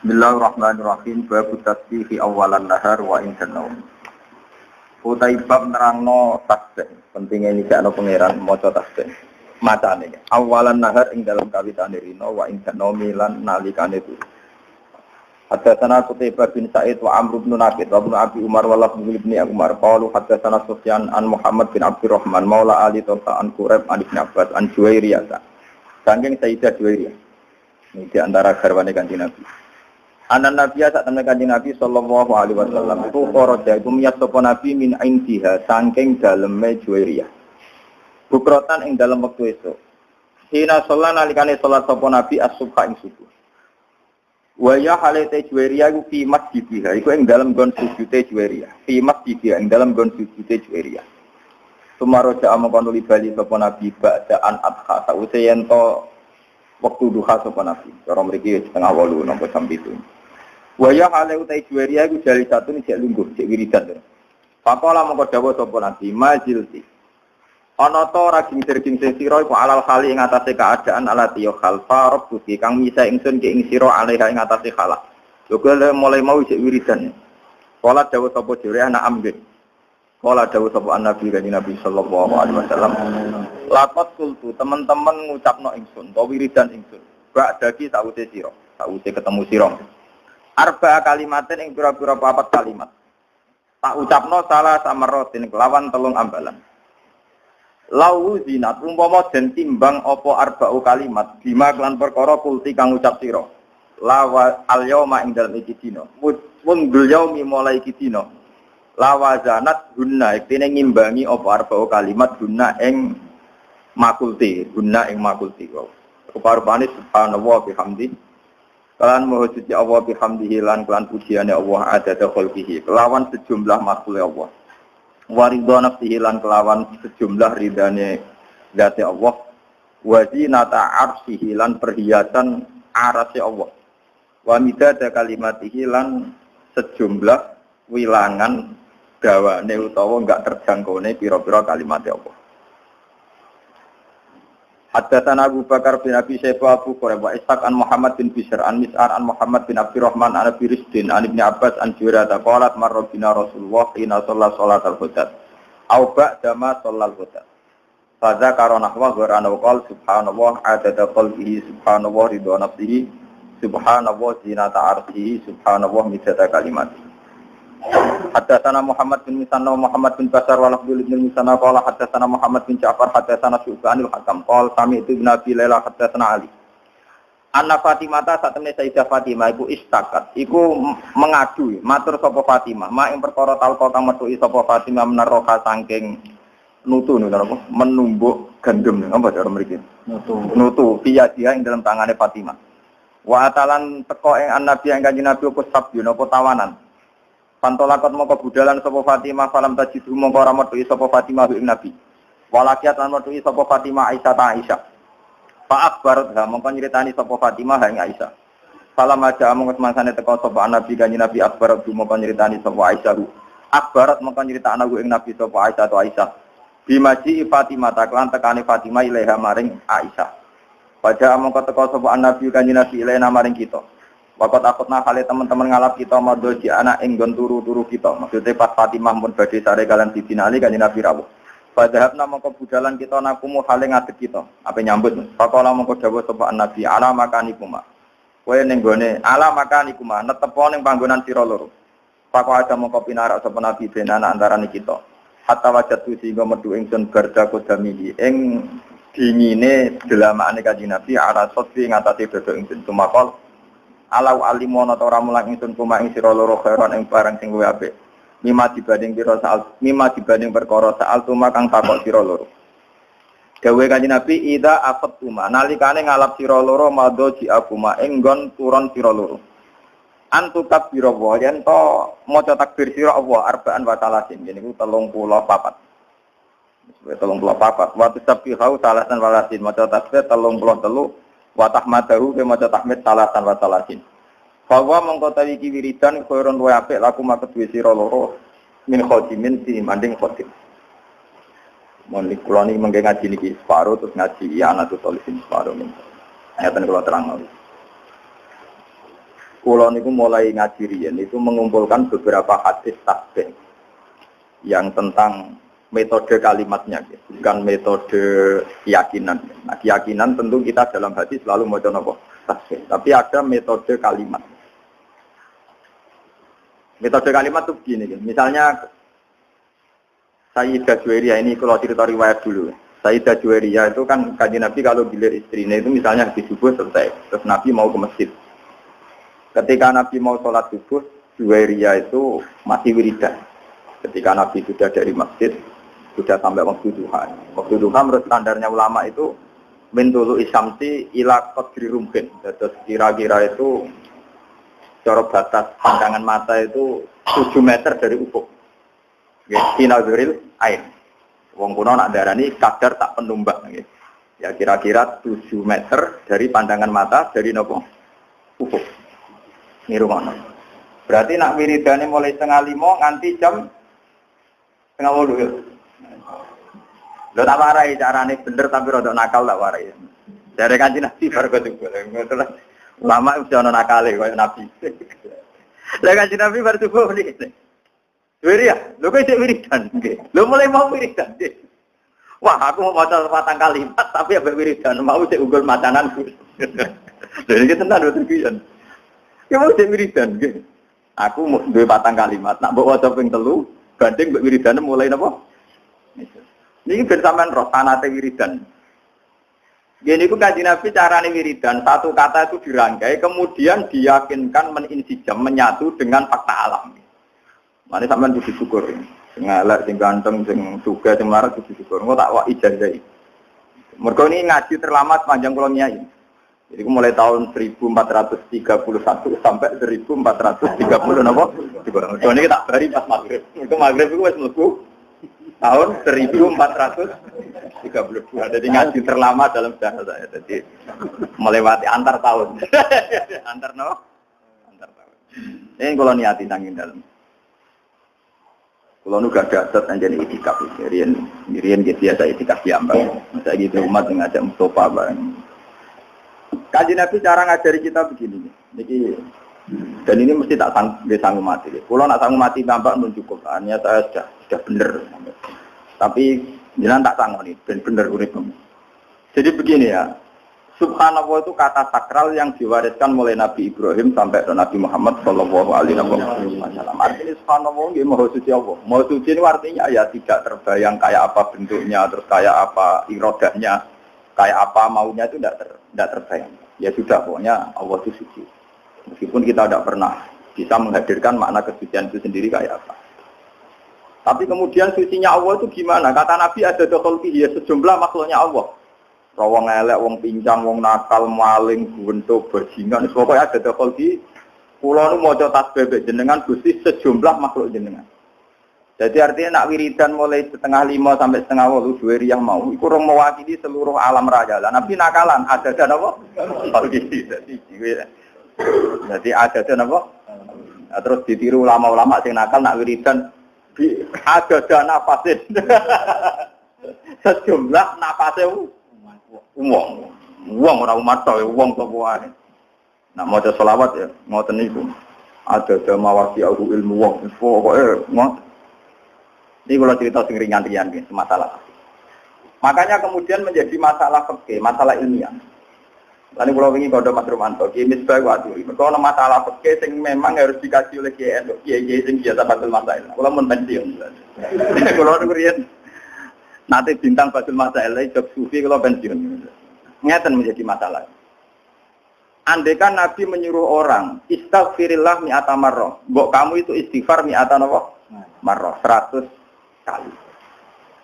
Bismillahirrahmanirrahim. Babu tasbihi awalan nahar wa indan naum. Utai bab nerangno tasbih. Pentingnya ini jakno pangeran maca tasbih. Macane awalan nahar ing dalam kawitane rino wa indan naumi lan nalikane turu. Haddatsana Qutaibah bin Sa'id wa Amr bin Naqid wa Ibnu Abi Umar wa Lafdhu bin Umar qalu haddatsana Sufyan an Muhammad bin Abdurrahman maula Ali Tawfa an Quraib an Ibnu Abbas an Juwairiyah. Saking Sayyidah Juwairiyah. Ini di antara garwane Kanjeng Nabi. Anan Nabi saat temen Kanjeng Nabi sallallahu alaihi wasallam itu kharaja iku miyas sapa Nabi min indiha saking daleme Juwairiyah. Bukrotan ing dalem wektu esuk. Hina sholat nalikane salat sapa Nabi as-subha ing subuh. Wa ya halate Juwairiyah iku fi masjidiha iku ing dalem gon sujude Juwairiyah. Fi masjidiha ing dalem gon sujude Juwairiyah. Sumaroja amangkono libali sapa Nabi ba'daan adha sawise yen to waktu duha sapa Nabi. Cara mriki setengah 8 napa jam 7. Waya hale utai Juwairiyah iku jali satu ning jek lungguh, jek wiridan. Pakola mongko dawuh sapa Nabi, "Majilti." Ana ta ora gingsir-gingsir sira iku alal hali ing atase keadaan alati yo khalfa rabbuki kang misa ingsun ki ing sira alaiha ing atase khala. Lho mulai mau jek wiridan. Kala dawuh sapa Juwairiyah anak amgen. Kala dawuh sapa Nabi kanjeng Nabi sallallahu alaihi wasallam. Lapat kultu teman-teman ngucapno ingsun, to wiridan ingsun. Bak dagi sawise sira, sawise ketemu sira. Arba kalimatin ing pira-pira papat kalimat. Tak ucapno salah samarotin kelawan telung ambalan. Lau zinat umpama den timbang apa arba'u kalimat bima kelan perkara kulti kang ucap sira. Lawa al-yauma ing dalem iki dina. Mundul yaumi mulai iki dina. Lawazanat gunna iktine ngimbangi apa arba'u kalimat gunna ing makulti, gunna ing makulti. Rupa-rupane subhanallah bihamdi. Kelan maha suci Allah bihamdihi lan kelan pujiane Allah adada khalqihi kelawan sejumlah makhluk Allah. Wa ridha nafsihi lan kelawan sejumlah ridane zat Allah. Wa zinata arsyihi lan perhiasan arasy Allah. Wa midada kalimatihi lan sejumlah wilangan dawane utawa enggak terjangkaune pira-pira kalimat Allah. Haddatsana Abu Bakar bin Abi Syaibah Abu Quraib wa Ishaq an Muhammad bin Bishr an Mis'ar an Muhammad bin Abdurrahman an Abi Risdin an Ibnu Abbas an Juwairiyah qalat marra bina Rasulullah ina shalla salatal hudat au ba'da ma shallal hudat fa dzakara nahwa ghurana qala subhanallah adada qalbihi subhanallah ridha nafsihi subhanallah zinata arsyihi subhanallah midada kalimatihi. Haddatsana Muhammad bin Musanna Muhammad bin Bashar wa Abdul bin Musanna qala haddatsana Muhammad bin Ja'far haddatsana Syu'banul Hakam qala sami itu bin Abi Laila haddatsana Ali. Anna Fatimah ta satemene Sayyidah Fatimah iku istakat iku mengadu matur sapa Fatimah mak ing perkara talqa kang metuki sapa Fatimah menaroka saking nutu apa menumbuk gandum apa cara mriki nutu piya dia ing dalam tangane Fatimah wa atalan teko ing Nabi ing Kanjeng Nabi apa sabyu napa tawanan. Pantolakot mongko budalan sapa Fatimah falam tajidu mongko ora metu sapa Fatimah ing Nabi. Walakiat lan metu sapa Fatimah Aisyah ta Aisyah. Fa akbarat mongko nyritani sapa Fatimah ing Aisyah. Falam aja mongko semangsane teko sapa Nabi kanjeng Nabi akbarat mongko nyritani sapa Aisyah. Akbarat mongko nyritakna ing Nabi sapa Aisyah ta Aisyah. Bimaji Fatimah taklan tekane Fatimah ilaiha maring Aisyah. Pada mongko teko sapa Nabi kanjeng Nabi ilaina maring kita. Waktu takutna kali teman-teman ngalap kita madoji anak enggon turu-turu kita. Maksudnya pas Fatimah pun badhe sare kalian dibinali kanjeng Nabi rawuh. Padahal mongko budalan kita nakumu hale ngadeg kita. Apa nyambut? Pakola mongko dawuh sapa Nabi ala makanikuma. Kowe ning gone ala makanikuma netepo ning panggonan sira loro. Pakok ada mongko pinarak sapa Nabi benana antarané kita. Hatta wajatu sehingga metu ingsun garda kodami ing dingine delamane kanjeng Nabi ala sotri ngatasi dodo ingsun tumakol. Alau alimono ta ora mulang ingsun kuma ing sira loro khairan ing barang sing luwih apik. Mima dibanding perkara saal tuma kang takok sira loro. Dawuhe Kanjeng Nabi ida afattuma nalikane ngalap sira loro madoji akuma ing nggon turon sira loro. Antu takbir wa yen to maca takbir sira Allah arba'an wa salasin niku 34. 34 wa tasbihu salasan walasin maca takbir 33 wa tahmadahu ke maca tahmid salasan wa salasin. Bahwa mengkotawi ki wiridan khairun wa apik laku mak kedue sira loro min khodimin si manding khodim. Mon kula niki mengke ngaji niki separo terus ngaji ya anak tulisin separo niku. Ngaten kula terang. Kulo niku mulai ngaji riyen itu mengumpulkan beberapa hadis tasbih yang tentang metode kalimatnya, bukan metode keyakinan. Nah, keyakinan tentu kita dalam hati selalu mau coba tasbih, tapi ada metode kalimat. Metode kalimat itu begini, misalnya Sayyidah Juwairiyah ini kalau cerita riwayat dulu. Sayyidah Juwairiyah itu kan Kanjeng Nabi kalau gilir istrinya itu misalnya habis subuh selesai, terus Nabi mau ke masjid. Ketika Nabi mau sholat subuh, Juwairiyah itu masih wiridan. Ketika Nabi sudah dari masjid, sudah sampai waktu duha. Waktu duha menurut standarnya ulama itu min tulu isyamsi ila qadri rumhin. Terus kira-kira itu cara batas pandangan mata itu 7 meter dari ufuk. Sinazuril ain. Wong kuno nak darani kadar tak penumbak. Ya kira-kira 7 meter dari pandangan mata dari nopo ufuk. Ini rumah. Berarti nak wiridane mulai 4:30 nganti jam 4:30 ya. Lho tak warai carane bener tapi rada nakal tak warai. Dari Kanjeng Nabi baru ketemu. Lama udah ana nakale koyo Nabi. Lah Kanjeng Nabi baru subuh niki. Wiri ya, lho kok isih wiridan nggih. Lho mulai mau wiridan nggih. Wah, aku mau maca 4 kalimat tapi ambek wiridan mau sik unggul macananku. Lha iki tenan lho terkian. Ya mau sik wiridan nggih. Aku mau duwe 4 kalimat, nak mbok waca ping 3 banding mbek wiridane mulai napa? Niki ben sampean roh sanate wiridan. Gini ku Kanjeng Nabi carane wiridan, satu kata itu dirangkai kemudian diyakinkan meninsijam menyatu dengan fakta alam. Mane sampean kudu syukur. Sing elek, sing ganteng, sing sugih, sing melarat kudu syukur. Engko tak wak ijazah. Mergo ini ngaji terlama sepanjang kula nyai. Jadi mulai tahun 1431 sampai 1430 napa? Dikurang. Ini tak bari pas maghrib. Itu maghrib itu wis mlebu tahun 1432. Jadi ngaji terlama dalam sejarah saya. Jadi melewati antar tahun. Antar tahun. Ini kalau niati nangin dalam. Kalau nu gak ada anjani itikaf, rian biasa itikaf diambang. Saya gitu umat ngajak Mustafa bareng. Kanjeng Nabi cara ngajari kita begini. Niki dan ini mesti tak sanggup mati. Kalau nak sanggup mati tambah pun cukup. Hanya saya sudah benar. Tapi jangan tak sanggup nih, benar urip. Jadi begini ya. Subhanallah itu kata sakral yang diwariskan mulai Nabi Ibrahim sampai Nabi Muhammad Shallallahu Alaihi Wasallam. Artinya Subhanallah, Maha Suci Allah. Maha Suci ini artinya ya tidak terbayang kayak apa bentuknya, terus kayak apa irodahnya, kayak apa maunya itu tidak terbayang. Ya sudah pokoknya Allah itu suci. Meskipun kita tidak pernah bisa menghadirkan makna kesucian itu sendiri kayak apa. Tapi kemudian sucinya Allah itu gimana? Kata Nabi ada dokol ya sejumlah makhluknya Allah. Wong elek, wong pincang, wong nakal, maling, bentuk bajingan. Pokoknya ada dokol ki. Kulo nu maca tasbih jenengan Gusti sejumlah makhluk jenengan. Jadi artinya nak wiridan mulai 4:30 sampai 4:30 Juwairiyah mau iku ora mewakili seluruh alam raya. Lah Nabi nakalan ada apa? Jadi ada apa? Nah, terus ditiru ulama-ulama sing nakal nak wiridan ada nafasin. Sejumlah nafase wong ora umat to wong to wae. Nak maca selawat ya ngoten niku. Ada mawasi ilmu wong pokoke ngoten. Ini kalau cerita sing ringan-ringan gitu, masalah. Makanya kemudian menjadi masalah fikih, masalah ilmiah. Lalu kalau ingin kode Mas Romanto, kimis baik waktu ini. Kalau masalah fikih yang memang harus dikaji oleh kiai yang biasa batul masalah. Kalau mau pensiun, kalau kemudian nanti bintang batul masalah, job sufi kalau pensiun, ngeten menjadi masalah. Andaikan Nabi menyuruh orang istighfirillah mi'ata marrah, mbok kamu itu istighfar mi'ata marrah 100 kali.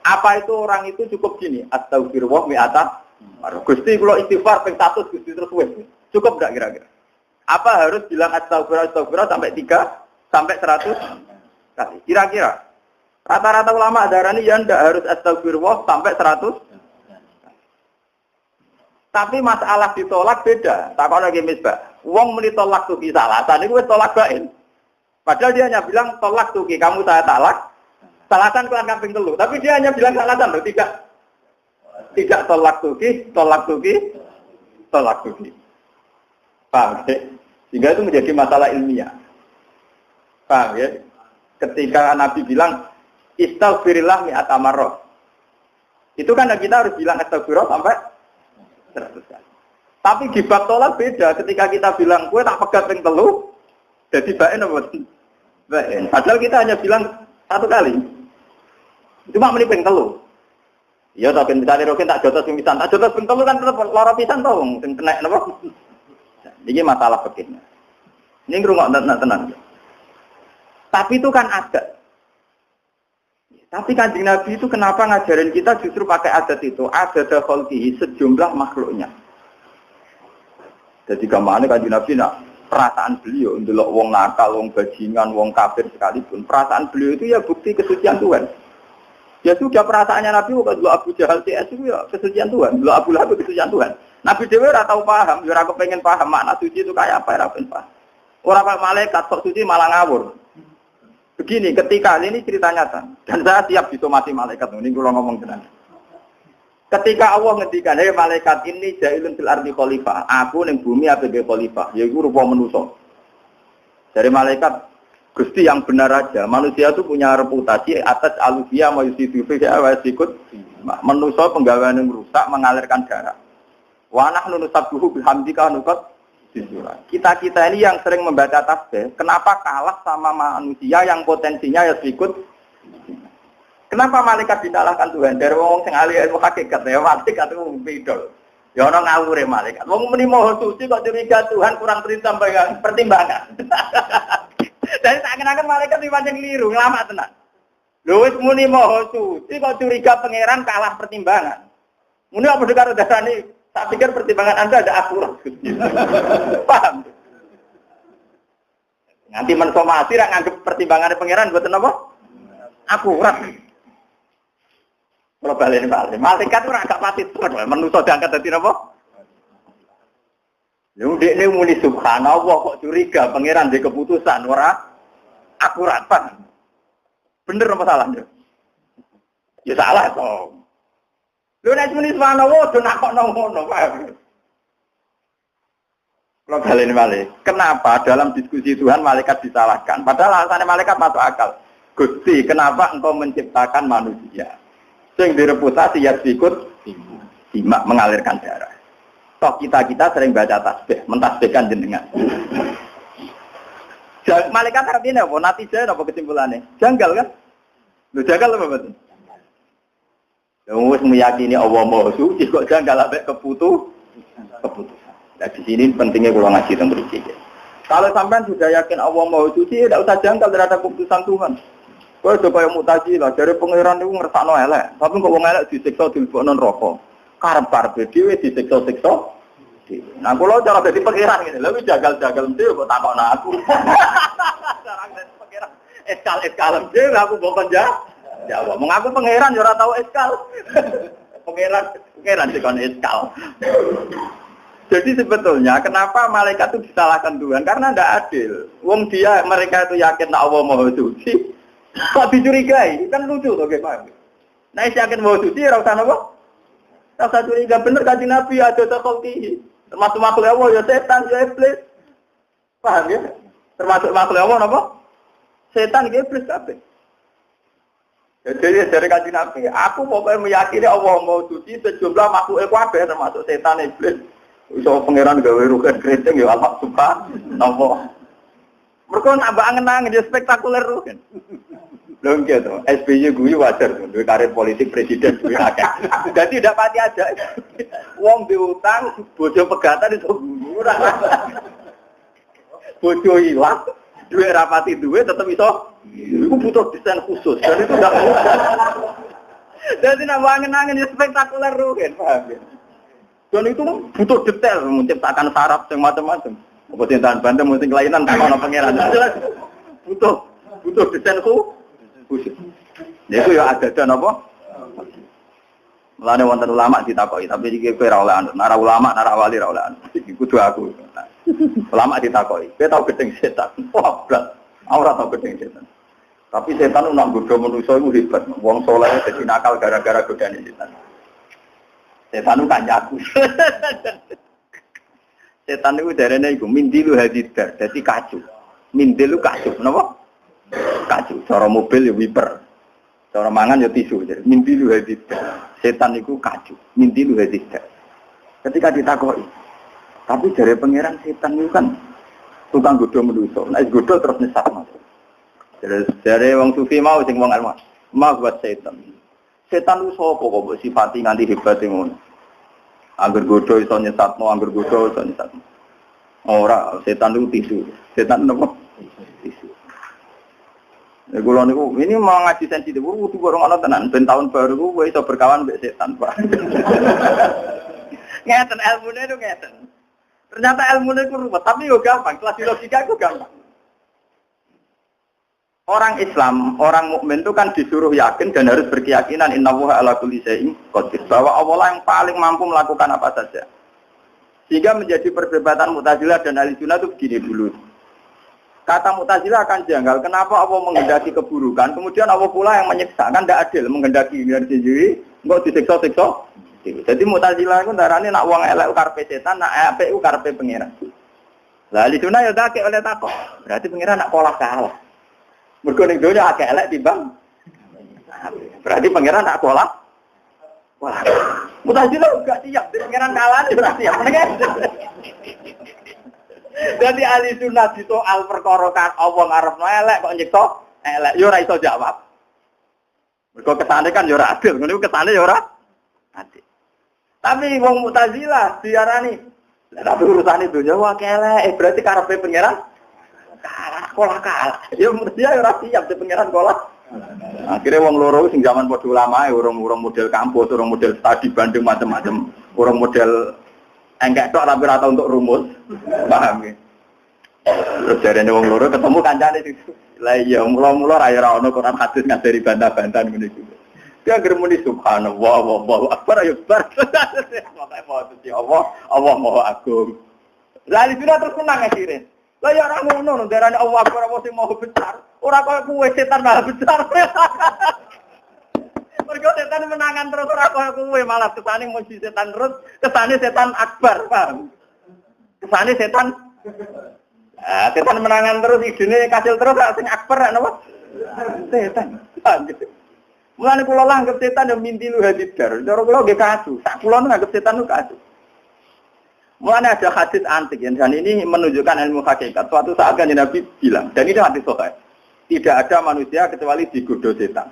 Apa itu orang itu cukup gini? Astagfirullah mi'ata marrah. Gusti kalau istighfar ping 100 Gusti terus wis. Cukup enggak kira-kira? Apa harus bilang astagfirullah sampai 3 sampai 100 kali? Kira-kira. Rata-rata ulama darani ya ndak harus astagfirullah sampai 100. Tapi masalah ditolak beda. Takon lagi misbah. Wong muni tolak tuki salatan niku wis tolak bain. Padahal dia hanya bilang tolak tuki, kamu saya talak. Salatan kelan kaping 3. Tapi dia hanya bilang salatan loh, tidak tolak tuki. Paham ya? Sehingga itu menjadi masalah ilmiah. Paham ya? Ketika Nabi bilang istaghfirillah mi'ata marrah. Itu kan kita harus bilang astagfirullah sampai 100 kali. Tapi di bab tolak beda. Ketika kita bilang kowe tak pegat ping 3, jadi baen apa? Baen. Padahal kita hanya bilang 1 kali. Cuma meni ping 3. Ya tapi misalnya rokin tak jotos ping pisan. Tak jotos ping 3 kan tetep lara pisan to wong sing kena napa? Ini masalah fikihnya. Ini ngrungokno tenang. Tapi itu kan ada. Tapi Kanjeng Nabi itu kenapa ngajarin kita justru pakai adat itu? Adat khalqihi sejumlah makhluknya. Jadi gamane Kanjeng Nabi perasaan beliau ndelok wong nakal, wong bajingan, wong kafir sekalipun, perasaan beliau itu ya bukti kesucian Tuhan. Ya sudah perasaannya Nabi kok dulu Abu Jahal CS itu ya kesucian Tuhan, dulu Abu Lahab kesucian Tuhan. Nabi dhewe ora tau paham, ya ora kepengin paham makna suci itu kayak apa, ora paham. Ora kok malaikat kok suci malah ngawur. Begini, ketika ini cerita nyata, dan saya siap disomasi malaikat, ini kalau ngomong tenang. Ketika Allah ngendikan, hei malaikat ini jailun fil ardi khalifah, aku ning bumi APG khalifah, yaitu rupa manusia. Dari malaikat, Gusti yang benar aja, manusia itu punya reputasi atas alufia mayusidu fiha wa sikut, manusia penggawaan yang rusak mengalirkan darah. Wa nahnu nusabbihu bihamdika nuqat. Kita ini yang sering membaca tasbih, kenapa kalah sama manusia yang potensinya ya ikut? Kenapa malaikat disalahkan Tuhan? Dari wong sing ahli ilmu hakikat, ya malaikat itu bidol. Ya orang ngawure malaikat. Wong muni maha suci kok curiga Tuhan kurang pertimbangan. Dan seakan-akan malaikat iki pancen keliru, lama tenan. Lho wis muni maha suci kok curiga pangeran kalah pertimbangan. Muni apa karo dasane? Tak pikir pertimbangan Anda ada akurat. Paham? Nanti mensomasi rak nganggep pertimbangan pangeran mboten apa? Akurat. Kalau balik. Malaikat ora gak pati tenan, manusa diangkat dadi napa? Lha ndekne muni subhanallah kok curiga pangeran di keputusan ora akurat, Pak. Bener apa salah, Nduk? Ya salah to. Lho nek muni subhanallah do nakokno ngono, paham? Kalau balik. Kenapa dalam diskusi Tuhan malaikat disalahkan? Padahal alasannya malaikat masuk akal. Gusti, kenapa engkau menciptakan manusia? Sing direputasi ya ikut simak mengalirkan darah. Toh kita sering baca tasbih, mentasbihkan jenengan. Malaikat artinya apa? Natijanya apa kesimpulannya? Janggal kan? Lu janggal apa betul? Wis meyakini Allah Maha Suci kok janggal ambek keputusan. Nah di sini pentingnya kalau ngaji tentang mriki. Kalau sampean sudah yakin Allah Maha Suci, tidak usah janggal terhadap keputusan Tuhan. Kowe coba yang Mu'tazilah dari pangeran niku ngersakno elek, tapi kok wong elek disiksa dilebokno neraka. Karep-karepe dhewe disiksa-siksa. Nah kula cara dadi pangeran ngene, lha jagal-jagal mesti kok takokno aku. Cara dadi pangeran eskal dhewe aku mbok jawab, mengaku pangeran ya ora tau eskal. Pangeran dikon eskal. Jadi sebetulnya kenapa malaikat itu disalahkan Tuhan? Karena tidak adil. Wong mereka itu yakin Allah Maha Suci, kok dicurigai? Kan lucu tuh gimana? Nah, yakin Maha Suci ora usah napa? Ora usah curiga, bener Kanjeng Nabi ada takhalqihi. Termasuk makhluk Allah ya setan ya iblis. Paham ya? Termasuk makhluk Allah napa? Setan ya iblis kabeh. Jadi dari Kanjeng Nabi, aku pokoknya meyakini Allah Maha Suci sejumlah makhluk kabeh termasuk setan iblis. Iso pangeran gawe rugen keriting ya Allah subhanallah. Mergo nambah angen-angen dia spektakuler rugen. Lho nggih to, SBY kuwi wajar to, duwe karir politik presiden duwe akeh. Dadi ndak pati aja. Wong diutang, bojo pegatan iso murah. Bojo ilang, duwe rapati duwe tetep iso. Iku butuh desain khusus. Dan itu ndak mudah. Dadi nambah angen-angen dia spektakuler rugen, paham ya? Dan itu butuh detail menciptakan saraf yang macam-macam. Apa cintaan bandem mesti kelainan tak ono pangeran. Butuh desain khusus. Ya itu ya ada dan apa? Mulane wonten ulama ditakoki, tapi iki kowe ora oleh anut. Nara ulama, nara wali ora oleh anut. Iki kudu aku. Ulama ditakoki, kowe tau gedeng setan. Wah, blas. Ora tau gedeng setan. Tapi setan nak godho manusa iku hebat. Wong saleh dadi nakal gara-gara godane setan. Setan itu kancaku. Setan itu darahnya itu mindilu hadidar, jadi kacu. Mindilu kacu, kenapa? Kacu. Cara mobil ya wiper, cara mangan ya tisu. Jadi mindilu hadidar. Setan itu kacu, mindilu hadidar. Ketika ditakoi, tapi dari pangeran setan itu kan tukang godo menuso. Nah, godo terus nyesat masuk. Dari wong sufi mau, sing wong almas, mau buat setan. Setan itu sapa kok mbok sifati nganti hebat ngono. Angger godo iso nyesatno, angger godo iso nyesatno. Ora, setan itu tisu. Setan napa? Tisu. Ya kula niku ini mau ngaji sensitif, kudu bareng ana tenan. Ben tahun baru ku kowe iso berkawan mbek setan, Pak. Ngeten ilmune itu ngeten. Ternyata ilmune ku ruwet, tapi yo gampang, kelas logika ku gampang. Orang Islam, orang mukmin itu kan disuruh yakin dan harus berkeyakinan innallaha ala kulli syai'in qadir, bahwa Allah yang paling mampu melakukan apa saja. Sehingga menjadi perdebatan Mu'tazilah dan Ahlussunnah itu begini dulu. Kata Mu'tazilah akan janggal, kenapa Allah menghendaki keburukan, kemudian Allah pula yang menyiksa, kan tidak adil menghendaki diri sendiri, enggak disiksa-siksa. Jadi Mu'tazilah itu darane nak wong elek karepe setan, nak apik karepe pangeran. Lah Ahlussunnah ya dake oleh takok. Berarti pangeran nak kalah. Mergo ning donya akeh elek timbang. Berarti pangeran tak kalah. Wah. Mu'tazilah gak siap, pangeran kalah ora siap. Jadi ahli sunnah di soal perkara kan Allah ngarepno elek kok nyiksa elek yo ora iso jawab. Mergo kesane kan yo ora adil, ngono kesane yo ora adil. Tapi wong Mu'tazilah diarani tapi urusane donya wae elek, berarti karepe pangeran kalah. Ya dia ora siap di pangeran kalah. Akhirnya wong loro sing zaman padha ulama urung model kampus, urung model studi Bandung macam-macam, urung model engkek tok tapi ora tau untuk rumus. Paham ya? Terus jarene wong loro ketemu kancane itu. Lah iya mula-mula ra ono Quran hadis ngajari bantah-bantahan ngene iki. Dia germuni subhanallah wallahu akbar ayo bar. Pokoke maksud Allah Maha Agung. Lah iki terus menang akhirnya. Lah ya ora ngono, darane Allah Akbar apa sing mau besar. Ora kaya kuwe setan malah besar. Mergo setan menangan terus ora kaya kuwe malah kesane muji setan terus, kesane setan akbar, paham? Kesane setan setan menangan terus idene kasil terus sing akbar napa? Setan. Mulane kula anggap setan yo mintilu hadidar. Cara kula nggih kacu. Sak kula nganggep setan ku kacu. Mulanya ada hadis antik yang dan ini menunjukkan ilmu hakikat. Suatu saat kan Nabi bilang, dan ini hadis sahih, tidak ada manusia kecuali digoda setan.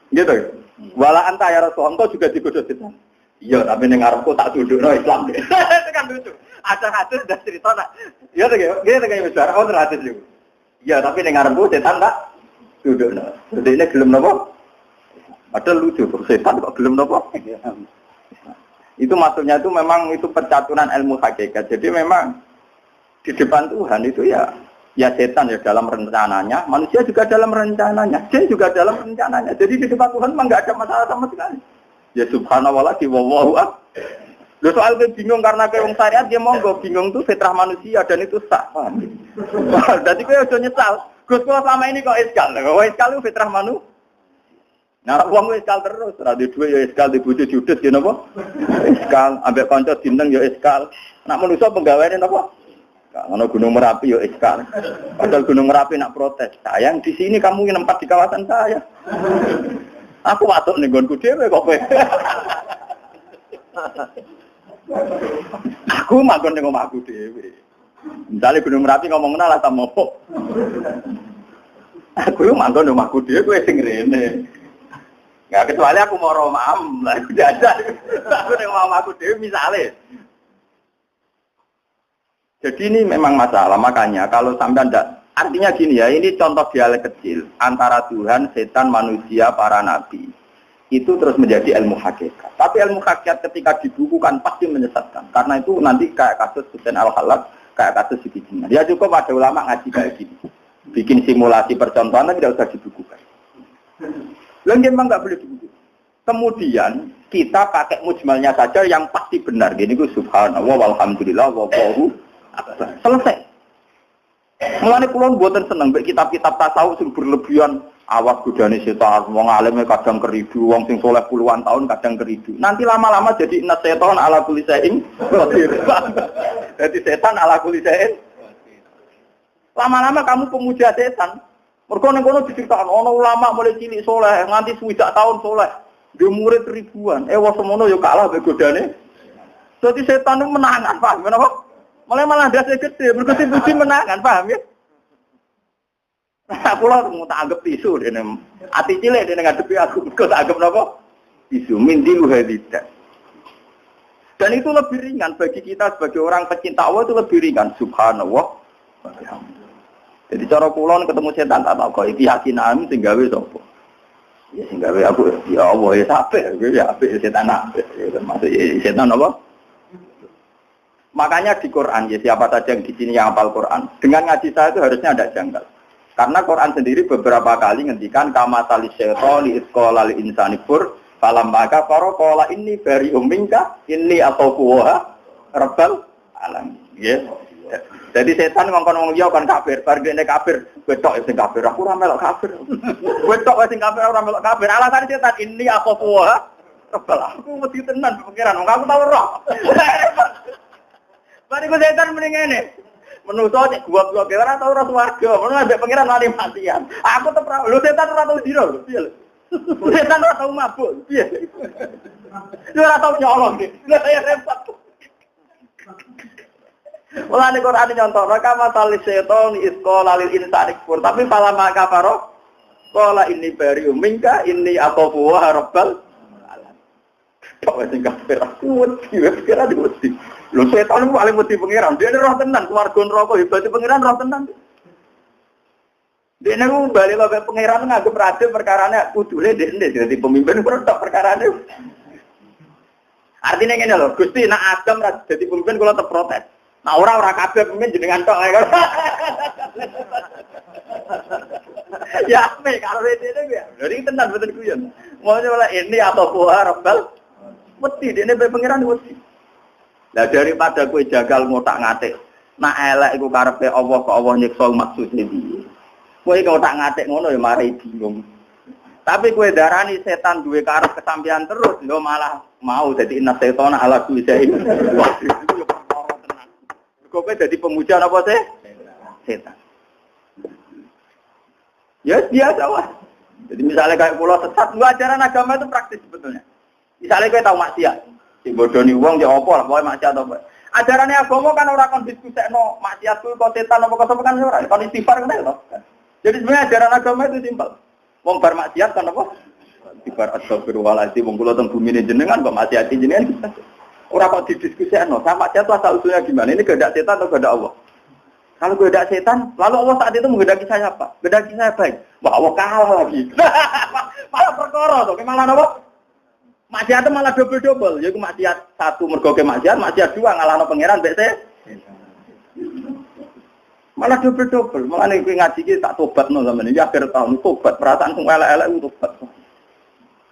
Gitu ya? Wala anta ya Rasul, engkau juga digoda setan. Iya, tapi ning ngarepku tak dudukno Islam. Itu kan lucu. Ada hadis dan cerita nak. Iya to ya, gitu kayak besar. Oh, hadis itu. Iya, tapi ning ngarepku setan tak dudukno. Jadi ini gelem napa? Ada lucu, setan kok gelem napa? Itu maksudnya itu memang itu percaturan ilmu hakikat. Jadi memang di depan Tuhan itu ya setan ya dalam rencananya, manusia juga dalam rencananya, jin juga dalam rencananya. Jadi di depan Tuhan memang nggak ada masalah sama sekali. Ya subhanallah di wallahu akbar. Lo soal bingung karena ke wong syariat dia monggo bingung tuh fitrah manusia dan itu sah. Jadi kowe aja nyesal. Gus kula selama ini kok iskal. Kok iskal itu fitrah manusia. Nah, wong iskal terus, ra di duwe ya iskal, di bojo judes ya napa? Iskal, ambek kanca dineng ya iskal. Nak manusa penggaweane napa? Ngono Gunung Merapi ya iskal. Padahal Gunung Merapi nak protes. Sayang di sini kamu nempat di kawasan saya. Aku watuk ning nggonku dhewe kok kowe. Aku manggon ning omahku dhewe. Misale Gunung Merapi ngomong ngono lah ta mopo. Aku manggon ning omahku dhewe kowe sing rene. Ya kecuali aku mau romam, lah aku jajan. Aku ning omahku dhewe misale. Jadi ini memang masalah, makanya kalau sampai tidak, artinya gini ya, ini contoh dialek kecil antara Tuhan, setan, manusia, para nabi. Itu terus menjadi ilmu hakikat. Tapi ilmu hakikat ketika dibukukan pasti menyesatkan. Karena itu nanti kayak kasus Husain Al-Halab, kayak kasus Siti Jenar. Ya cukup ada ulama ngaji kayak gini. Bikin simulasi percontohan tidak usah dibukukan. Lalu memang nggak boleh dibukukan. Kemudian kita pakai mujmalnya saja yang pasti benar. Gini gue subhanallah, walhamdulillah, wallahu selesai. Mulane kula mboten seneng mek kitab-kitab tasawuf sing berlebihan Awas godane setan, wong alim kadang keridu, wong sing soleh puluhan tahun kadang keridu. Nanti lama-lama jadi inna setan ala kulli syai'in qadir. Jadi setan ala kulli syai'in. Lama-lama kamu pemuja setan. Mergo ning kono diceritakno ana ulama mulai cilik soleh nganti 20 tahun soleh. Dia murid ribuan. Wong semono yo kalah mbek godane. Dadi setan itu menangan, paham menapa? Malah dase gede, mergo puji menangan, paham ya? Nah, kula mau tak anggap tisu dene. Ati cilik dene ngadepi aku, kok tak anggap napa? Tisu mindilu hadita. Dan itu lebih ringan bagi kita sebagai orang pecinta Allah, itu lebih ringan. Subhanallah. Jadi cara kula ketemu setan tak kok iki yakinan sing gawe sapa? Ya sing gawe aku ya Allah ya sampe ya apik setan apik. Termasuk setan apa? Makanya di Quran, ya siapa saja yang di sini yang hafal Quran, dengan ngaji saya itu harusnya ada janggal. Karena Quran sendiri beberapa kali ngendikan kama tali syaitani isqala lil insani fur falam maka faro ini bari umminka ini atau kuwa rabbal alam. Ya. Jadi setan ngongkon wong liya kan kafir, bar dene kafir, wetok sing kafir, aku ora melok kafir. Wetok sing kafir ora melok kafir. Alasan setan ini atau kuwa rabbal alam. Aku mesti tenan pikiran, aku tahu roh. Bari ku setan mending ngene. Menuso cek gua-gua ke ora tau ora swarga, menawa ambek pangeran mati matian. Aku tetep lho setan ora tau dino lho, piye lho. Setan ora tau mabuk, piye. Ora tau nyolong iki. Lha saya repot. Wala nek Quran nyontok, kama tali setan isqala lil insani kufur, tapi pala maka faro qala inni bari minka inni aqufu wa rabbal alamin. Kok sing kafir aku wedi, kira wedi. Lho setan itu paling wedi pangeran, dia roh tenan, keluarga neraka hebat pangeran roh tenan. Dia niku bali lho pangeran nganggep rade perkarane kudune ndekne dadi pemimpin produk perkarane. Artinya ngene lho, Gusti nek Adam ra dadi pemimpin kula tetep protes. Nah ora kabeh pemimpin jenengan tok. Ya me karo dene ya. Jadi tenan mboten guyon. Mau nyoba ini atau buah rabbal wedi dene be pangeran wedi. Lah daripada kowe jagal ngotak-ngatik, nak elek iku karepe Allah kok Allah nyiksa maksude piye. Kowe ngotak-ngatik ngono ya mari bingung. Tapi kowe darani setan duwe karep kesampean terus, lho malah mau dadi inna setana ala kulli syai'in. Waduh, itu yo perkara tenan. Kowe dadi pemuja apa sih? Setan. Ya biasa lah. Jadi misalnya kayak pulau sesat, ajaran agama itu praktis sebetulnya. Misalnya kowe tahu maksiat. Si bodoni wong ya apa lah, pokoknya maksiat apa. Ajarannya agama kan orang kon diskusekno maksiat kuwi kok setan apa kok kan ora, kon istighfar kan lho. Jadi sebenarnya ajaran agama itu simpel. Wong bar maksiat kan apa? Istighfar astagfirullahaladzim, wong kula teng bumine jenengan kok maksiat jenengan kita. Ora kok didiskusekno, sama maksiat asal usulnya gimana? Ini kehendak setan atau kehendak Allah? Kalau kehendak setan, lalu Allah saat itu menghendaki saya apa? Kehendaki saya baik. Wah, Allah kalah lagi. Malah perkara to, malah apa? Maksiat malah double-double, yaitu maksiat satu mergo ke maksiat dua ngalahno pangeran mbek malah double-double. Malah nek ngaji iki tak tobatno sampeyan iki akhir tahun tobat, perasaan sing elek-elek tobat.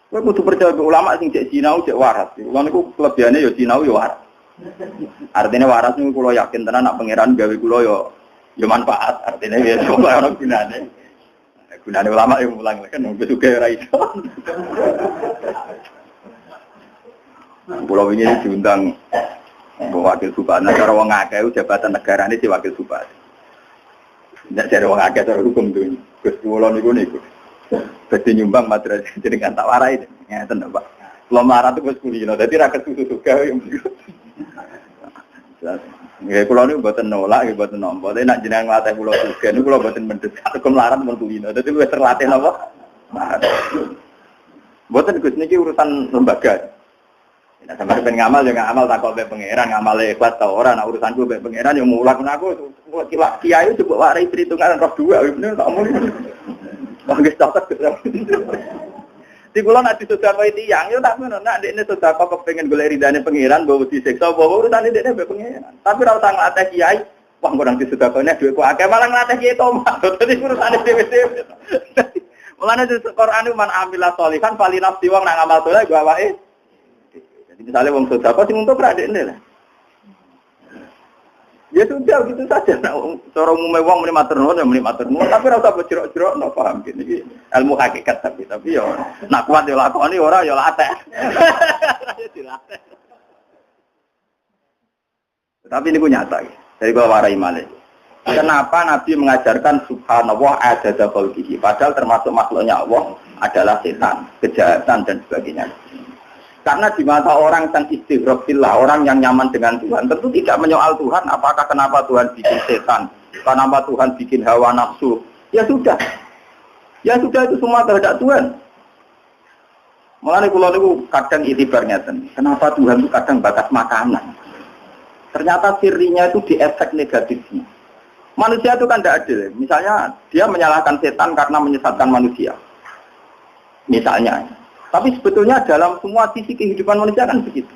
Kowe kudu percaya ulama sing cek sinau cek waras. Wong niku kelebihane ya sinau ya waras. Artinya waras niku kula yakin tenan nak pangeran gawe kula ya manfaat. Artinya ya coba ono gunane. Gunane ulama yang mulang kan wis juga ora iso. Pulau ini diundang wakil bupati. Cara wong akeh jabatan negara ini si wakil bupati. Tidak cari wong akeh cara hukum tuh. Gus pulau niku. Jadi nyumbang madrasah jadi kan tak warai. Ya tenang Pak. Pulau marah tuh Gus kulino. Jadi rakyat susu gawe. Ya pulau ini buatan nolak, buatan nombor. Tapi nak jenengan ngelatih pulau juga. Ini pulau buatan mendesak. Kemelarat kulino. Jadi gue terlatih apa? Buatan Gus niki urusan lembaga. Nah, sampai pengen ngamal jangan amal takut be pangeran ngamal ikhlas tau orang nah urusan gue be pangeran yang mulak aku kiai coba warai perhitungan roh dua bener tak mau bagus cocok di bulan nanti sudah kau itu yang tak benar nak ini sudah kau kepengen gue ridane pangeran bawa diseksa bawa urusan ini be pangeran tapi kalau tak ngelatih kiai wah gue nanti sudah kau ini dua ku akeh malah ngelatih kiai tomat jadi urusan dewe mulanya di Quran itu man amilah solihan fali nafsi wong nak ngamal soleh gue awake. Jadi misalnya wong sedekah sing untuk adik ini lah. Ya sudah gitu saja. Nah, cara umumnya wong muni matur nuwun ya muni matur nuwun, tapi ora usah berjerok-jerok no paham gini. Ilmu hakikat tapi yo nak kuat yo lakoni ora yo latek. Tapi ini nyata. Dari gua warai malih. Kenapa Nabi mengajarkan subhanallah adada khalqihi? Padahal termasuk makhluknya Allah adalah setan, kejahatan dan sebagainya. Karena di mata orang yang istighraqillah, orang yang nyaman dengan Tuhan, tentu tidak menyoal Tuhan, apakah kenapa Tuhan bikin setan, kenapa Tuhan bikin hawa nafsu. Ya sudah. Ya sudah itu semua kehendak Tuhan. Mulane kula niku kadang itibarnya kenapa Tuhan itu kadang batas makanan. Ternyata sirinya itu di efek negatifnya. Manusia itu kan tidak adil. Misalnya dia menyalahkan setan karena menyesatkan manusia. Misalnya. Tapi sebetulnya dalam semua sisi kehidupan manusia kan begitu.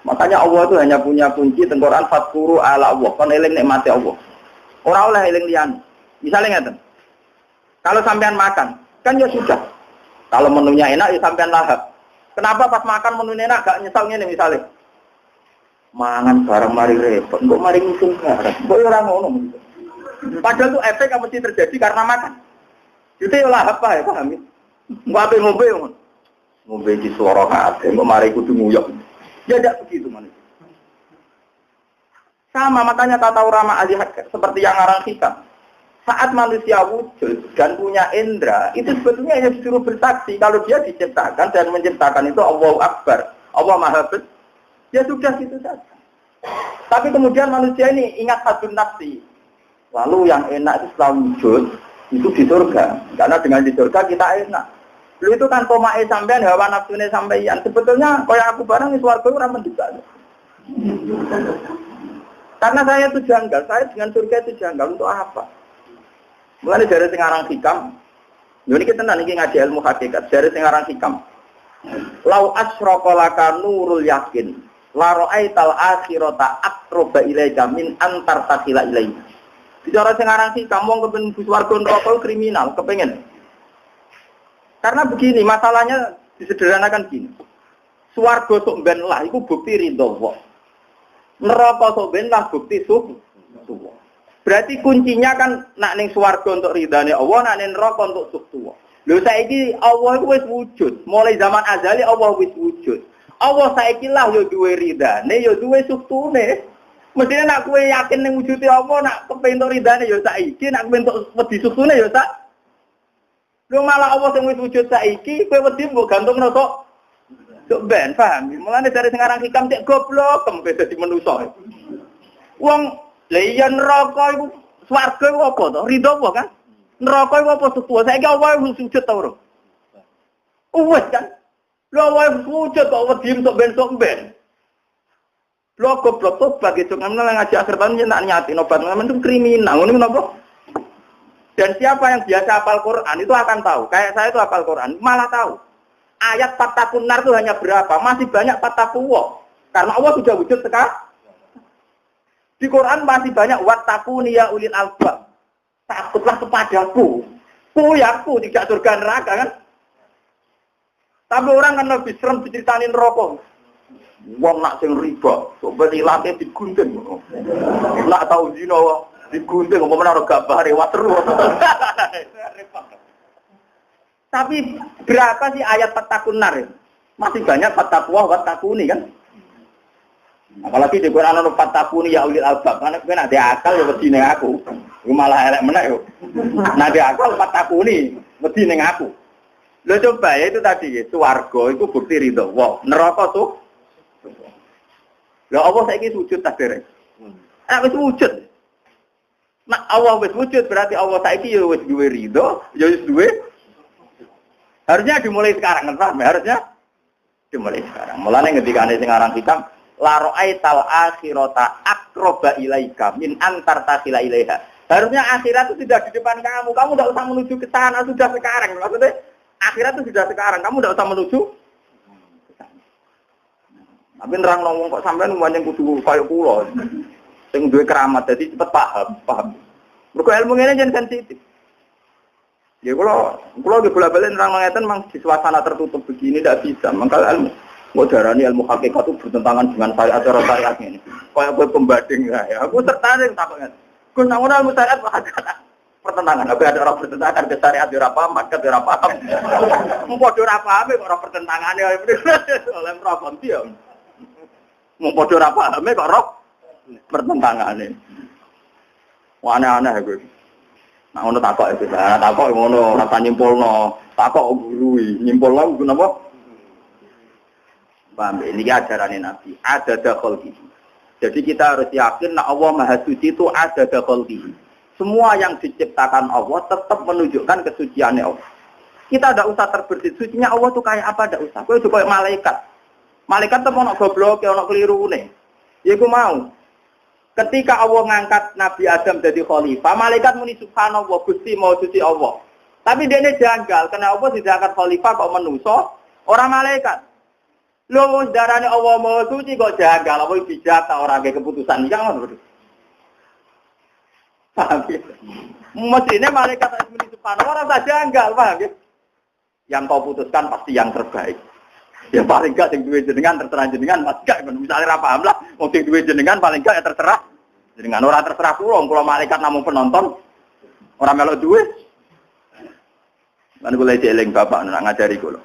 Makanya Allah itu hanya punya kunci tengkorak fatkuru ala Allah. Kan eling nikmati Allah. Orang oleh eling lian. Misalnya ngeten. Kalau sampean makan, kan ya sudah. Kalau menunya enak ya sampean lahap. Kenapa pas makan menunya enak gak nyesal ngene misalnya? Mangan barang mari repot, kok mari ngusung barang. Kok ora ngono. Padahal itu efek yang mesti terjadi karena makan. Itu ya lahap ya, paham ya? Ngombe ngono. Ngombe di suara kabeh, kok mari kudu nguyok. Ya tidak begitu manusia. Sama makanya tata urama ahli seperti yang ngarang hikam. Saat manusia wujud dan punya indera, itu sebetulnya hanya disuruh bersaksi kalau dia diciptakan dan menciptakan itu Allahu Akbar. Allah Maha Besar. Ya sudah gitu saja. Tapi kemudian manusia ini ingat hadun nafsi. Lalu yang enak itu setelah wujud itu di surga. Karena dengan di surga kita enak. Lu itu kan tomae sampean hawa nafsune sampean. Sebetulnya kaya aku barang di swarga ora mendesak. Karena saya itu janggal, saya dengan surga itu janggal untuk apa? Mulane dari sing aran hikam. Yo niki tenan iki ngaji ilmu hakikat. Dari sing aran hikam. Lau asraqa laka nurul yakin. La ra'aital akhirata aqraba ilaika min antar takhila ilaika. Bicara sing aran hikam wong kepengin swarga neraka kriminal, kepengin. Karena begini, masalahnya disederhanakan gini. Swarga sok ben lah iku bukti ridho Allah. Neraka sok ben lah bukti suhu. Berarti kuncinya kan nak ning swarga untuk ridane Allah, nak ning neraka untuk suhu. Lho saiki Allah iku wis wujud. Mulai zaman azali Allah wis wujud. Allah saiki lah yo duwe ridane, yo duwe suhtune. Mestine nak kowe yakin ning wujude Allah, nak kepengin tok ridane yo saiki, nak kepengin tok wedi suhtune yo sak. Lho malah Allah sing wis wujud saiki, kowe wedi mbok gantungno tok ben, paham? Mulane dari sing aran hikam cek goblok kempe dadi manusa. Wong lha iya neraka iku swarga iku apa to? Ridho apa kan? Neraka iku apa suhu? Saiki Allah wis wujud ta ora? Wis kan? Lho Allah wujud kok wedi sok ben. Lho goblok to bagi cung amna ngaji akhir tahun nyentak nyati nobat men itu kriminal. Ngono napa? Dan siapa yang biasa hafal Quran itu akan tahu. Kayak saya itu hafal Quran, malah tahu. Ayat fatakun nar itu hanya berapa? Masih banyak fatakuwa. Karena Allah sudah wujud sekarang. Di Quran masih banyak wattaquni ya ulil albab. Takutlah kepadaku. Aku tidak surga neraka kan? Tapi orang kan lebih serem diceritain rokok. Wong nak sing riba, coba ilate digunting. Nak tahu zina digunting apa menawa gambare wateru. Tapi berapa sih ayat fatakun nar? Masih banyak fatakwa wattakuni kan? Apalagi di Quran ana fatakuni ya ulil albab. Karena kowe nek akal ya wedi ning aku. Iku malah elek meneh yo. Nek akal fatakuni wedi ning aku. Lho coba ya itu tadi, swarga itu bukti ridho. Wow, neraka tuh. Lho Allah saiki sujud tak dereng. Wis wujud. Nah Allah wis wujud berarti Allah saiki ya wis duwe ridho, ya wis duwe. Harusnya dimulai sekarang, kan? Harusnya dimulai sekarang. Mulane ketika sing aran hitam, la ra'aital akhirata aqraba ilaika min antar tasila ilaiha. Harusnya akhirat itu sudah di depan kamu. Kamu enggak usah menuju ke sana, sudah sekarang. Maksudnya akhirat itu sudah sekarang, kamu tidak usah menuju. Tapi nerang ngomong kok sampean umane kudu kaya kula. Sing duwe keramat dadi cepet paham. Mergo ilmu ngene jen sensitif. Ya kula ge bola-bali nerang ngeten mang di suasana tertutup begini tidak bisa. Mangkal ilmu. Kok darani ilmu hakikat itu bertentangan dengan syariat ini. Kayak gue pembanding ya. Aku tertarik takutnya. Gus nang ilmu syariat ada pertentangan. Tapi ada orang bertentangan ke syariat ora paham, makat ora paham. Mung padha ora paham kok ora pertentangane oleh problem dia. Mung padha ora paham kok ora pertentangane. Wah aneh-aneh gue. Nah ngono takok itu. Nah takok ngono rasa nyimpulno. Takok guru nyimpulno kenapa? Paham, ini ajaran Nabi. Ada khalqihi. Jadi kita harus yakin nah Allah Maha Suci itu ada khalqihi. Semua yang diciptakan Allah tetap menunjukkan kesuciannya Allah. Kita tidak usah terbersih. Sucinya Allah itu kayak apa? Tidak usah. Kau itu kayak malaikat. Malaikat itu mau goblok, mau keliru nih. Ya aku mau. Ketika Allah ngangkat Nabi Adam jadi khalifah, malaikat muni subhanallah, Gusti mau suci Allah. Tapi dia ini janggal. Karena Allah tidak akan khalifah kok menuso orang malaikat. Loh, darahnya Allah mau suci kok janggal. Allah bijak tak orang kayak keputusan. Jangan berdua. Paham ya? Mestinya malaikat muni subhanallah orang saja janggal, paham ya? Yang kau putuskan pasti yang terbaik. Ya paling enggak sing duwe jenengan terserah jenengan, Mas gak misalnya ra paham lah, wong sing duwe jenengan paling enggak ya terserah jenengan, ora terserah kula malaikat namung penonton. Ora melok duwe. Lan kula eling bapak nak ngajari kula.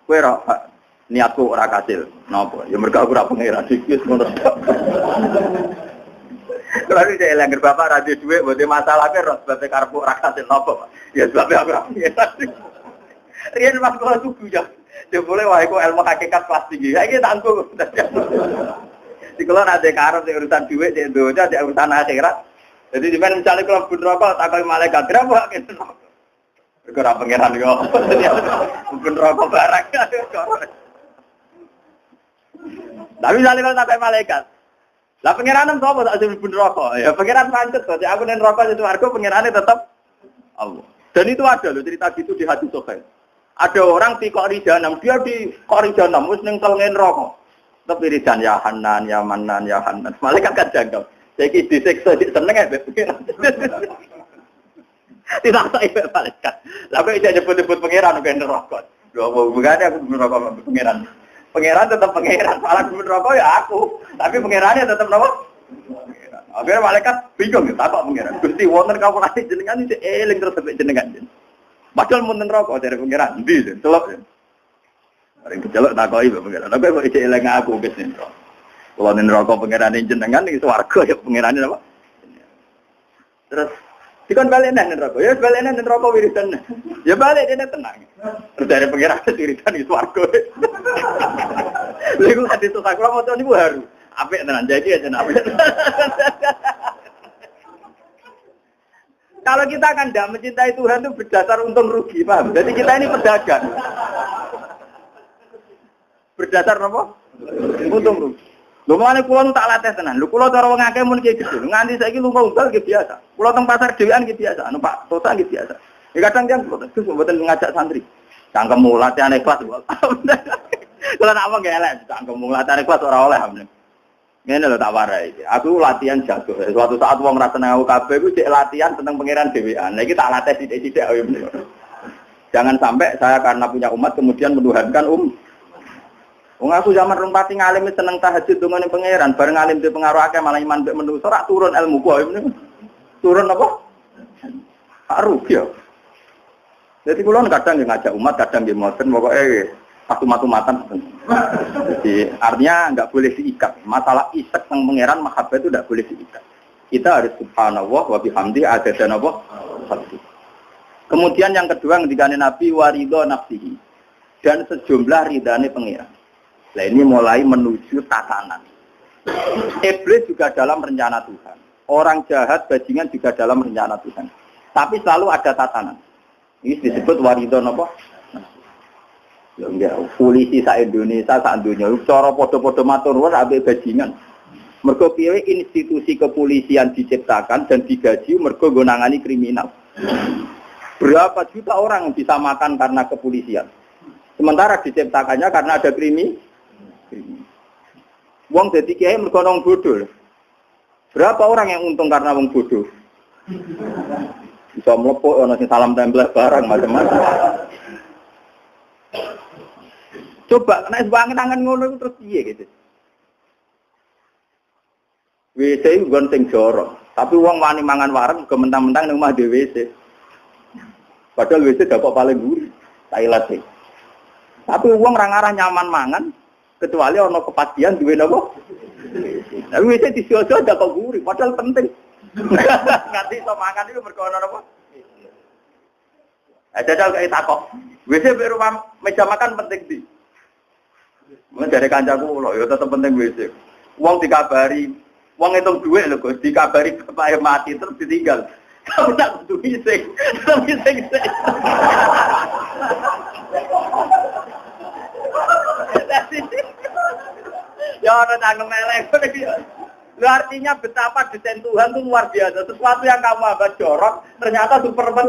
Kowe ora niatku ora kasil, napa? Ya mergo aku ora pangeran iki wis ngono. Kalau dia eling bapak ra duwe, mboten masalah ke ros sebab karepku ora kasil napa. Ya sebab aku ora pangeran. Rian mas kalau tuh ya, dia boleh wah aku ilmu hakikat kelas tinggi. Ini tangguh. Di kalau ada karep di urusan duit, di dunia, di urusan akhirat. Jadi di mana misalnya kalau pun rokok, tak kau malaikat berapa gitu. Berkurang pangeran kok. Pun rokok barang. Tapi misalnya kalau tak kau malaikat, lah pangeran apa tak sebut pun rokok. Ya pangeran pancet. Jadi aku nen rokok itu argo pangerannya tetap Allah. Dan itu ada loh cerita gitu di hadis Sahih. Ada orang di Qorijanam, dia di Qorijanam, wis ning telngen rokok. Tapi rijan ya Hanan, ya Manan, ya Hanan. Malaikat kan janggal. Saiki disiksa dik seneng ya, tidak tak ibu malaikat. Lah kok iso nyebut-nyebut pangeran kok rokok. Lho apa hubungannya aku rokok pangeran. Pangeran tetap pangeran, malah rokok ya aku. Tapi pangerannya tetap napa? Pangeran. Akhirnya malaikat bingung ya, takok pangeran. Gusti wonten kawulane jenengan iki eling terus sampai jenengan. Padahal mun neraka dari pengiran ndi celok. Areng kecelok takoki Pak pengiran. Aku kok isih eling aku wis neraka. Kalau neraka pengiran jenengan iki swarga ya pengiran apa? Terus dikon balik nang neraka. Ya balik nang neraka wiridan. Ya balik dene tenang. Terus dari pengiran wiridan iki swarga. Lha iku hadis sak kula maca niku haru. Apik tenan jadi aja apik. Kalau kita kan tidak mencintai Tuhan itu berdasar untung rugi, paham? Jadi kita ini pedagang. Berdasar apa? Untung rugi. Lho mane kula nu tak latih tenan. Lho kula cara wong akeh mun iki gedhe. Nganti saiki lumba unggal iki biasa. Kula teng pasar dhewean iki biasa. Anu Pak Tota iki biasa. Ya kadang yang Gus mboten ngajak santri. Cangkemmu latihan ikhlas. Kula nak wong elek, cangkemmu latihan ikhlas ora oleh. Ngene lho tak warai iki. Aku latihan jago. Suatu saat wong ra seneng aku kabeh iku cek latihan tentang pangeran dhewean. Lah iki tak latih sithik-sithik ayo. Jangan sampai saya karena punya umat kemudian menuhankan Wong aku zaman rumpati ngalim seneng tahajud dongane pangeran, bareng ngalim di pengaruh akeh malah iman mbek menungso ora turun ilmu ku. Turun apa? Haru ya. Jadi kula kadang ngajak umat, kadang nggih mboten pokoke matu-matan. Jadi artinya enggak boleh diikat. Masalah isek nang pangeran mahabbah itu enggak boleh diikat. Kita harus subhanallah wa bihamdi adada napa? Kemudian yang kedua ketika Nabi waridho nafsihi dan sejumlah ridane pangeran. Nah ini mulai menuju tatanan. Iblis juga dalam rencana Tuhan. Orang jahat bajingan juga dalam rencana Tuhan. Tapi selalu ada tatanan. Ini disebut waridho napa? Ya enggak, polisi sak Indonesia sak dunia cara padha-padha matur nuwun ambek bajingan. Mergo piye institusi kepolisian diciptakan dan digaji mergo nggo nangani kriminal. Berapa juta orang yang bisa makan karena kepolisian. Sementara diciptakannya karena ada wong dadi kiai mergo wong bodoh. Berapa orang yang untung karena wong bodoh? Bisa mlepuk ana sing salam tempel barang macam-macam. Coba nek angen-angen ngono iku terus piye gitu. WC iku nggon sing jorok, tapi wong wani mangan wareng ke mentang-mentang ning omah dhewe WC. Padahal WC dapat paling gurih, toilet sih. Tapi wong ra ngarah nyaman mangan kecuali ana kepastian duwe napa? Tapi WC disiojo dapat gurih, padahal penting. Nganti iso makan iku mergo ana napa? Ada kayak takok. WC di rumah meja makan penting di. Mun dari kancaku lho ya tetep penting WC. Wong dikabari, wong entuk dhuwit lho Gus, dikabari bapake mati terus ditinggal. Kamu tak kudu iseng. Ya ora tanggung melek. Lu artinya betapa desain Tuhan itu luar biasa. Sesuatu yang kamu anggap jorok, ternyata Superman.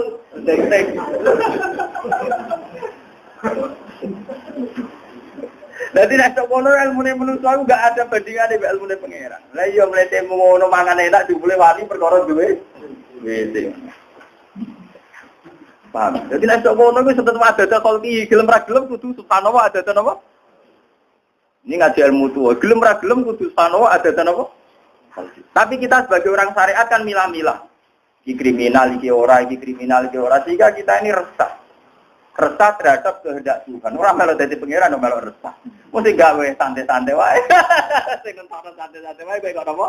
Jadi nek ngono ilmune manusa enggak ada bandingane mek ilmune pangeran. Lah iya mlete ngono mangan enak dibule wani perkara duwe. Wis. Paham. Jadi nek ngono kuwi tetep ada kolki, gelem ra gelem kudu subhanallah ada napa? Ini ngaji ilmu tuwa, gelem ra gelem kudu subhanallah ada napa? Tapi kita sebagai orang syariat kan milah-milah. Iki kriminal, iki ora, sehingga kita ini resah. Resah terhadap kehendak Tuhan. Orang melu dadi pangeran melu resah. Mesti gawe santai-santai wae. Sing entuk santai-santai wae kowe kok napa?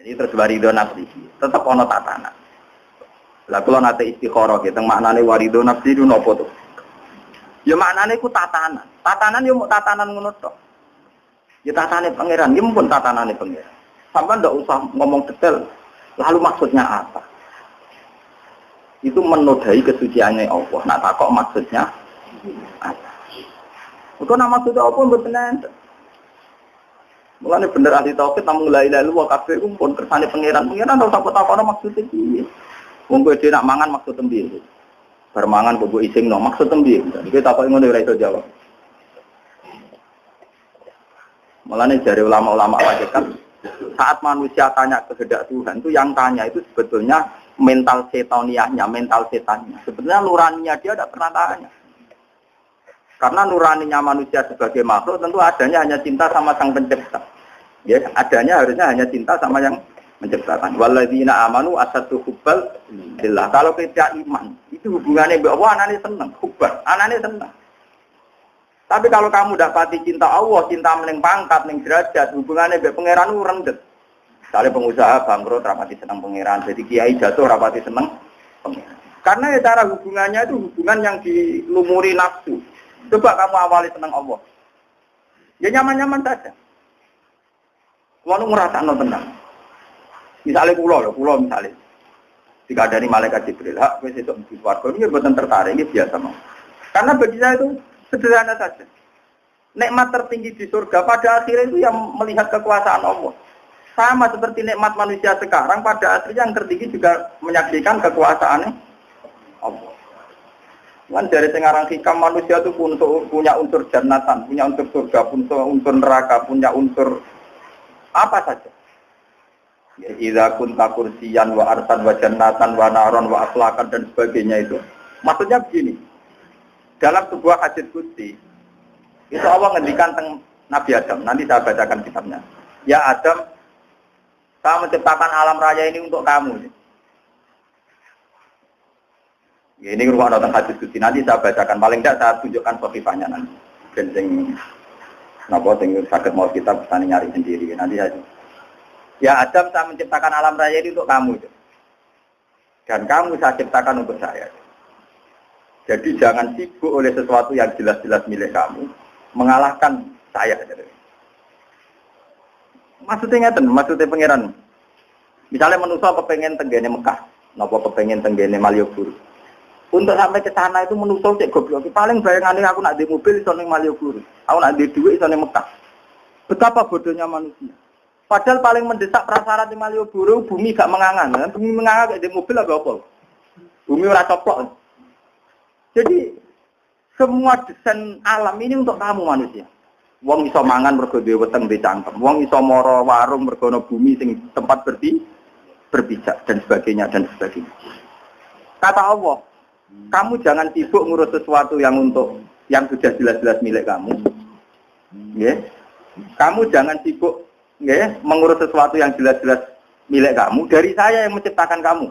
Ini terus warido nafsi. Tetep ana tatanan. Lah kula nate istikharah ki teng maknane warido nafsi itu napa to? Ya maknane ku tatanan. Tatanan yo mung tatanan ngono tok. Ya tatanane pangeran, ya mumpun tatanane pangeran. Sampai ndak usah ngomong detail. Lalu maksudnya apa? Itu menodai kesuciannya Allah. Nak takok maksudnya apa? Itu nama maksudnya apa mboten enten. Mulane bener ahli tauhid namung la ilaha illallah kabeh mumpun kersane pangeran. Pangeran ora usah takokno maksudnya piye. Wong kowe nak mangan maksud tembe. Bar mangan kok isingno maksud tembe. Iki takoki ngono ora iso jawab. Mulanya dari ulama-ulama hakikat, saat manusia tanya kehendak Tuhan, itu yang tanya itu sebetulnya mental setaniahnya, mental setannya. Sebetulnya nuraninya dia tidak pernah tanya. Karena nuraninya manusia sebagai makhluk tentu adanya hanya cinta sama sang pencipta. Ya, adanya harusnya hanya cinta sama yang menciptakan. Walladzina amanu asyaddu hubbal lillah. Kalau kita iman, itu hubungannya bahwa anaknya senang, hubbar, anaknya senang. Tapi kalau kamu dapati cinta Allah, cinta meneng pangkat, meneng derajat, hubungannya dengan pangeran itu rendet. Misalnya pengusaha bangkrut, rapati senang pangeran. Jadi kiai jatuh, rapati senang pangeran. Karena ya cara hubungannya itu hubungan yang dilumuri nafsu. Coba kamu awali senang Allah. Ya nyaman-nyaman saja. Kamu merasa tenang. Misalnya pulau misalnya. Jika dari malaikat Jibril, hak, wis esok di warga, ini buatan tertarik, ini biasa mau. Karena bagi saya itu sederhana saja. Nikmat tertinggi di surga pada akhirnya itu yang melihat kekuasaan Allah. Sama seperti nikmat manusia sekarang pada akhirnya yang tertinggi juga menyaksikan kekuasaan Allah. Kan dari sekarang hikam manusia itu punya unsur jannatan, punya unsur surga, punya unsur neraka, punya unsur apa saja. Ya idza kunta kursiyan wa arsan wa jannatan wa naron wa akhlaqan dan sebagainya itu. Maksudnya begini. Dalam sebuah hadits qudsi, itu Allah ngendikan tentang Nabi Adam. Nanti saya bacakan kitabnya. Ya Adam, saya menciptakan alam raya ini untuk kamu. Ya, ini rumah tentang hadits qudsi. Nanti saya bacakan. Paling tidak saya tunjukkan sahifahnya nanti. Dan yang sakit mau kita bisa nyari sendiri. Nanti saya. Ya Adam, saya menciptakan alam raya ini untuk kamu. Dan kamu saya ciptakan untuk saya. Jadi jangan sibuk oleh sesuatu yang jelas-jelas milik kamu, mengalahkan saya. Maksudnya ngeten, maksudnya pangeran. Misalnya manusia kepengen tenggene Mekah, napa kepengen tenggene Malioboro. Untuk sampai ke sana itu manusia cek goblok. Paling bayangane aku nak di mobil iso ning Malioboro, aku nak di dhuwit iso ning Mekah. Betapa bodohnya manusia. Padahal paling mendesak prasyarat di Malioboro bumi gak mengangan. Bumi mengangan kayak di mobil apa? Bumi ora coplok. Jadi semua desain alam ini untuk kamu manusia. Wong iso mangan mergo duwe weteng duwe cangkem. Wong iso mara warung mergo ana bumi sing tempat berpijak dan sebagainya dan sebagainya. Kata Allah, kamu jangan sibuk ngurus sesuatu yang untuk yang sudah jelas-jelas milik kamu. Ya. Kamu jangan sibuk ya, mengurus sesuatu yang jelas-jelas milik kamu dari saya yang menciptakan kamu.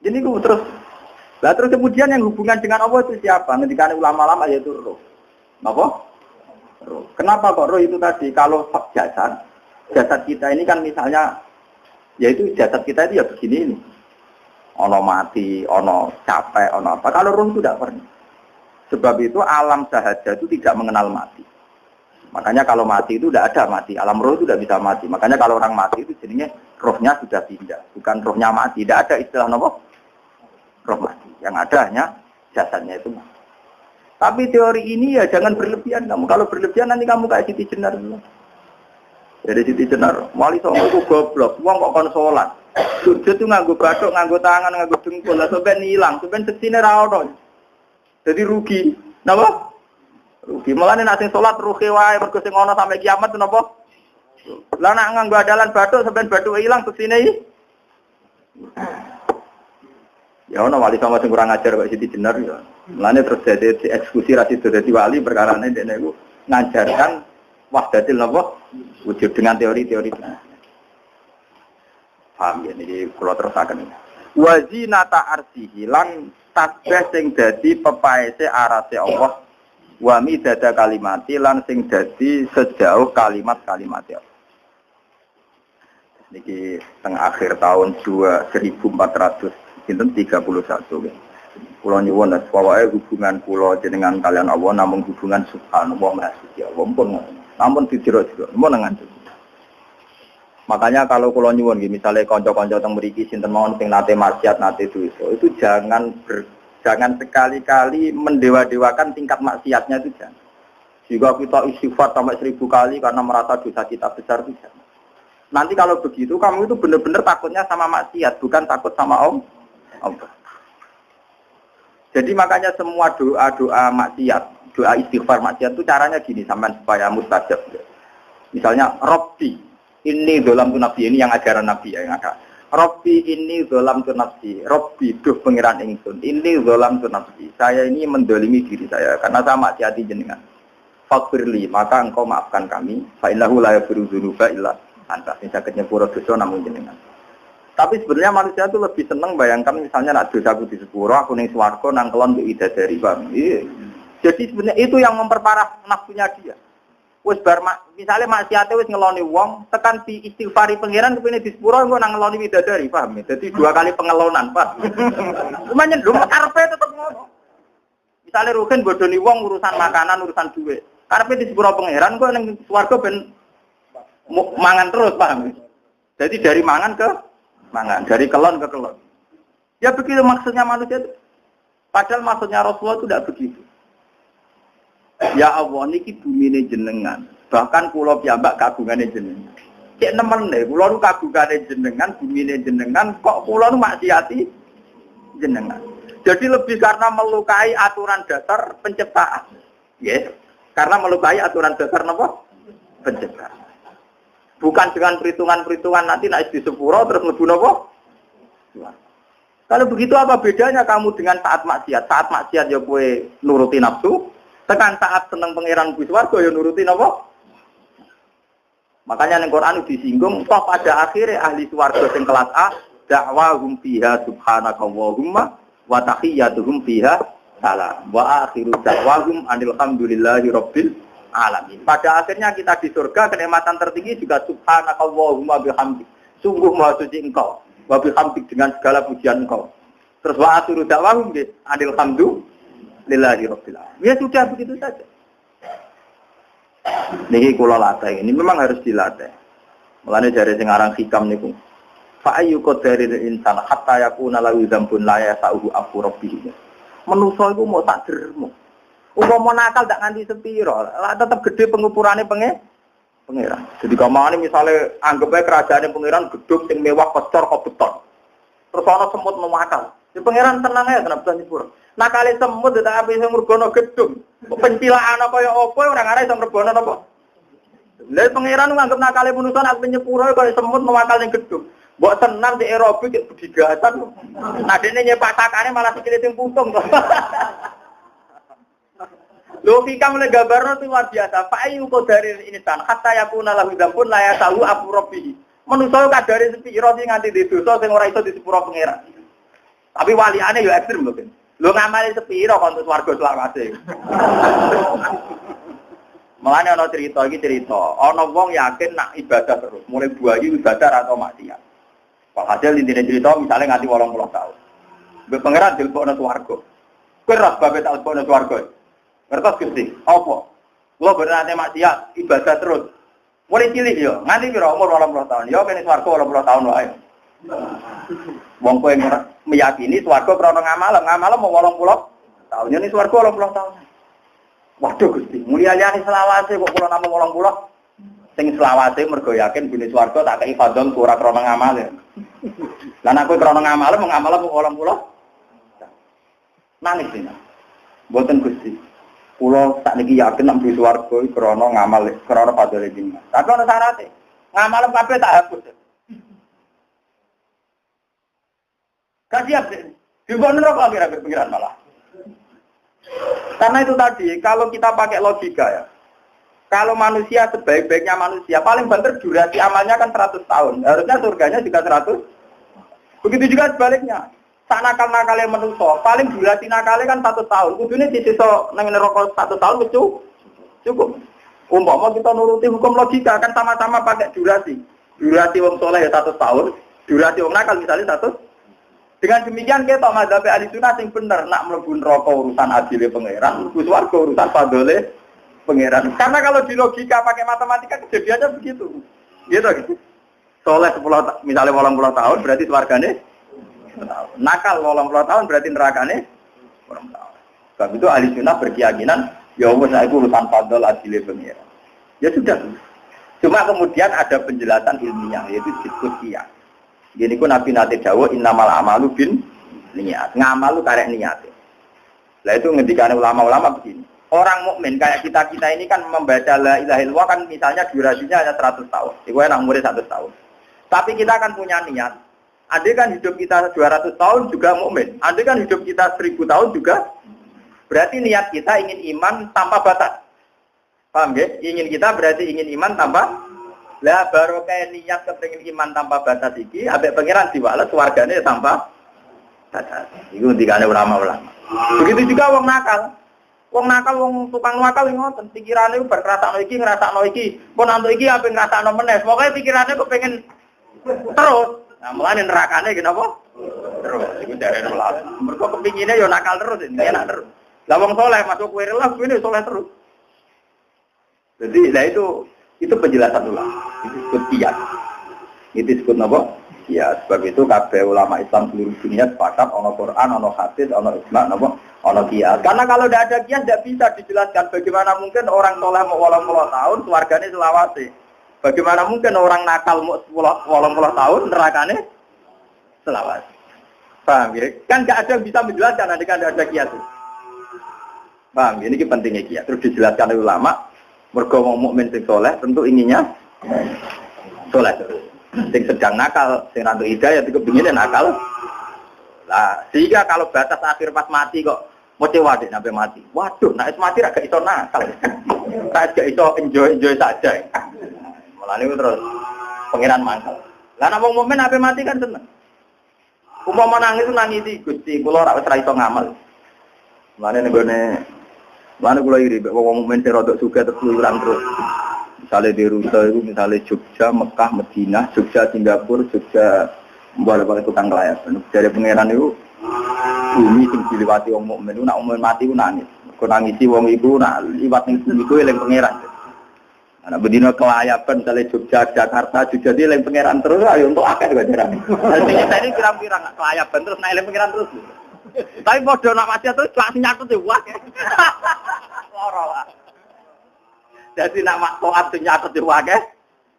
Jadi terus kemudian yang hubungan dengan Allah itu siapa? Ketika ulama-ulama yaitu roh. Apa? Roh. Kenapa kok roh itu tadi? Kalau jasad kita ini kan misalnya, yaitu jasad kita itu ya begini ini. Ono mati, ono capek, ono apa. Kalau roh itu tidak pernah. Sebab itu alam sahaja itu tidak mengenal mati. Makanya kalau mati itu tidak ada mati. Alam roh itu tidak bisa mati. Makanya kalau orang mati itu jadinya rohnya sudah pindah. Bukan rohnya mati. Tidak ada istilah apa? Roh mati. Yang ada hanya jasadnya itu mati. Tapi teori ini ya jangan berlebihan kamu. Kalau berlebihan nanti kamu kayak Siti Jenar. Jadi Siti Jenar, wali songo itu goblok. Wong kok kon salat. Sujud itu nganggo bathuk, nganggo tangan, nganggo dengkul. Lah sampean ilang, sampean seksine ra ono. Jadi rugi. Napa? Rugi. Mulane nek sing salat rugi wae mergo sing ono sampai kiamat napa? Lah nek nganggo adalan bathuk sampean bathuke ilang seksine iki. Ya ono wali songo sing kurang ajar kok Siti Jenar ya. Mulane terus dadi eksekusi ra sido dadi wali perkarane dene iku ngajarkan wahdatil napa? Wujud dengan teori-teori. Paham ya, ini kalau terusakan. Wazinata arsihi lan tasbih sing dadi pepaese arase Allah. Wa midada kalimati lan sing dadi sejauh kalimat-kalimat ya. Niki teng akhir tahun 1431 ya. Kula nyuwun pokoke hubungan kula jenengan kalian Allah namung hubungan subhanallah maha Allah. Namun dijero-jero, mun ngantuk. Makanya kalau kula nyuwun nggih misale kanca-kanca teng mriki sinten mawon sing nate maksiat nate dosa, itu jangan sekali-kali mendewa-dewakan tingkat maksiatnya itu jangan. Jika kita istighfar sampai 1000 kali karena merasa dosa kita besar itu jangan. Nanti kalau begitu kamu itu benar-benar takutnya sama maksiat, bukan takut sama Allah. Jadi makanya semua doa-doa maksiat, doa istighfar maksiat itu caranya gini sampean supaya mustajab. Misalnya Rabbi ini dolam tu nafsi, ini yang ajaran Nabi yang ada. Rabbi ini dolam tu nafsi, Rabbi duh pengiran ingsun, ini dolam tu nafsi. Saya ini mendolimi diri saya karena saya maksiati jenengan. Faghfirli, maka engkau maafkan kami. Fa innahu la yaghfiru dzunuba illa anta. Sing saged nyepuro dosa namung jenengan. Tapi sebenarnya manusia itu lebih senang bayangkan misalnya nak dosaku di sepuro, aku ning swarga nang kelon mbek idadari, Bang. Jadi sebenarnya itu yang memperparah nafsunya dia. Wis bar misale maksiate wis ngeloni wong, tekan di istighfari pangeran kepene di sepuro engko nang ngeloni widadari, paham ya? Jadi 2 kali pengelonan, Pak. Cuman lho karepe tetep ngono. Misale rugen bodoni wong urusan makanan, urusan duit. Karepe di sepuro pangeran kok ning swarga ben mangan terus, paham ya? Jadi dari mangan ke mangan, dari kelon ke kelon. Ya begitu maksudnya manusia itu. Padahal maksudnya Rasulullah itu tidak begitu. Ya Allah, niki bumine jenengan. Bahkan kula piyambak kagungane jenengan. Cek nemen lho, kula nu kagungane jenengan, bumine jenengan, kok kula nu maksiati jenengan. Jadi lebih karena melukai aturan dasar penciptaan. Yes. Karena melukai aturan dasar napa? Penciptaan. Bukan dengan perhitungan-perhitungan nanti naik di sepuro terus mlebu napa? Kalau begitu apa bedanya kamu dengan saat maksiat? Saat maksiat ya kowe nuruti nafsu, tekan saat seneng pangeran kuwi swarga ya nuruti napa? Makanya ning Quran disinggung toh pada akhirnya ahli swarga sing kelas A da'wahum fiha subhanakallahumma wa tahiyyatuhum fiha salam wa akhiru da'wahum alhamdulillahi rabbil alamin. Pada akhirnya kita di surga kenikmatan tertinggi juga subhanakallahumma bihamdik. Sungguh maha suci engkau. Wa bihamdik dengan segala pujian engkau. Terus wa akhiru da'wahum alhamdulillahi rabbil alamin. Ya sudah begitu saja. Niki kula latih ini memang harus dilatih. Mulane jare sing aran hikam niku. Fa ayyu qadaril insan hatta yakuna lahu dzambun la yasauhu afu rabbih. Manusa iku mau tak dermo. Umpama nakal tak nganti sepiro, lah tetep gede pengukurannya pangeran. Jadi kamane misale anggap ae kerajaane pangeran gedung sing mewah kecor kok beton. Terus ana semut memakal. Ya pangeran tenang ae tenan bisa nyepur. Nakale semut tak ape sing murgono gedung. Pencilaan kaya apa ora ngare iso mrebono napa. Lah pangeran nganggep nakale manusa nak nyepuro kaya semut memakal ning gedung. Mbok tenan di aerobik budigatan. Nah dene nyepak sakane malah sikile sing putung to. Logika mulai gambarno itu luar biasa. Fa ayu qadaril insan hatta yakuna lahu dzambun la yasahu afu rabbi. Manusa kadare sepiro sing nganti di dosa sing ora iso disepuro pangeran. Tapi waliane yo ekstrem lho. Lho ngamali sepiro kon untuk swarga selawase. Mulane ana cerita iki cerita, ana wong yakin nak ibadah terus, mulai buayu ibadah atau maksiat. Hasil intine cerita misalnya nganti 80 tahun. Mbek pangeran dilebokno swarga. Keras babe tak lebokno swarga. Ngertos Gusti, apa? Kula berarti maksiat, ibadah terus. Mulai cilik yo, nganti pira umur 80 tahun. Yo kene swarga 80 tahun wae. Wong kowe meyakini swarga krana ngamal mau 80 tahun. Yen swarga 80 tahun. Waduh Gusti, mulia liyane selawase kok kula namung 80. Sing selawase mergo yakin bune swarga tak kei fadhol ora krana ngamal. Lah nek kowe krana ngamal mau ngamal kok 80. Nangis dina. Mboten Gusti. Kula sakniki yakin nek bune swarga krana ngamal, krana fadhole jenengan. Tapi ana syaraté. Ngamal kabeh tak hapus. Kasihan deh. Juga neraka kira-kira pikiran malah. Karena itu tadi, kalau kita pakai logika ya, kalau manusia sebaik-baiknya manusia, paling banter durasi amalnya kan 100 tahun. Harusnya surganya juga 100. Begitu juga sebaliknya. Sak nakal-nakalnya manusia, paling durasi nakalnya kan 1 tahun. Kudune disisa nang neraka 1 tahun cukup. Umpama kita nuruti hukum logika kan sama-sama pakai durasi. Durasi wong soleh ya 100 tahun, durasi wong nakal misalnya 100. Dengan demikian kita mazhab ahli sunnah sing bener nak mlebu neraka urusan adile pangeran, mlebu swarga urusan fadhole pangeran. Karena kalau di logika pakai matematika kejadiannya begitu. Gitu. Soleh 10 misalnya 80 tahun berarti swargane nakal 80 tahun berarti nerakane 80 tahun. Sebab itu ahli sunnah berkeyakinan ya wis iku urusan fadhol adile pangeran. Ya sudah. Cuma kemudian ada penjelasan ilmiah yaitu diskusi. Jadi ku Nabi nate dawuh innamal amalu bin niat. Ngamal lu karek niat. Lah itu ngendikane ulama-ulama begini. Orang mukmin kayak kita ini kan membaca la ilaha illallah kan misalnya durasinya hanya 100 tahun. Iku enak umure 100 tahun. Tapi kita kan punya niat. Andai kan hidup kita 200 tahun juga mukmin. Andai kan hidup kita 1000 tahun juga berarti niat kita ingin iman tanpa batas. Paham nggih? Ingin kita berarti ingin iman tanpa lah barokah niat kepengin iman tanpa batas iki ambek pangeran diwales wargane tanpa batas. Iku ndikane ulama-ulama. Begitu juga wong nakal. Wong nakal wong tukang nakal ngoten, pikirane bar ngrasakno iki, kon antuk iki ape ngrasakno meneh. Pokoke pikirane kok pengen terus. Nah, mulane nerakane ki napa? Terus iku jare ulama. Mergo kepingine ya nakal terus, enak terus. Lah wong saleh masuk kuwi relah kuwi saleh terus. Jadi lah itu penjelasan ulama. Itu disebut qiyas. Itu disebut apa? Ya, sebab itu kabeh ulama Islam seluruh dunia sepakat ana Quran, ana hadis, ana ijma, napa? Ana qiyas. Karena kalau tidak ada qiyas tidak bisa dijelaskan bagaimana mungkin orang saleh mau 80 tahun swargane selawase. Bagaimana mungkin orang nakal mau 80 tahun nerakane selawase. Paham ya? Kan enggak ada yang bisa menjelaskan andai kan ada qiyas. Paham ya? Ini pentingnya qiyas. Terus dijelaskan oleh ulama. Mergo wong mukmin sing saleh tentu inginnya saleh terus. Sing sedang nakal, sing rantuk hidayah itu kepingine nakal. Lah, sehingga kalau batas akhir pas mati kok mau cewa deh sampai mati. Waduh, nek mati ra gak iso nakal. Ra gak iso enjoy saja. Mulane terus pangeran mangkel. Lah nek wong mukmin ape mati kan seneng. Umpama nangis nangisi Gusti, kula ra wis ra iso ngamal. Mulane nggone mana kula iri, wong mukmin sing rodok sugih terus terus. Misalnya di rute itu, misalnya Jogja, Mekah, Madinah, Jogja, Singapura, Jogja, boleh tukang kelayapan. Dari pangeran itu, bumi sing diliwati wong mukmin itu, nak mukmin mati itu nangis. Kau nangisi wong ibu, nak liwat ning bumi itu eling pangeran. Anak bedino kelayapan, misalnya Jogja, Jakarta, Jogja dia eling pangeran terus, ayo untuk akeh ganjaran. Jadi ini kira-kira nggak kelayapan terus, nak eling pangeran terus. Tapi bodoh nak mati terus langsung nyatut ya wah. Loro lah. Jadi nak toat sing nyatut ya wah.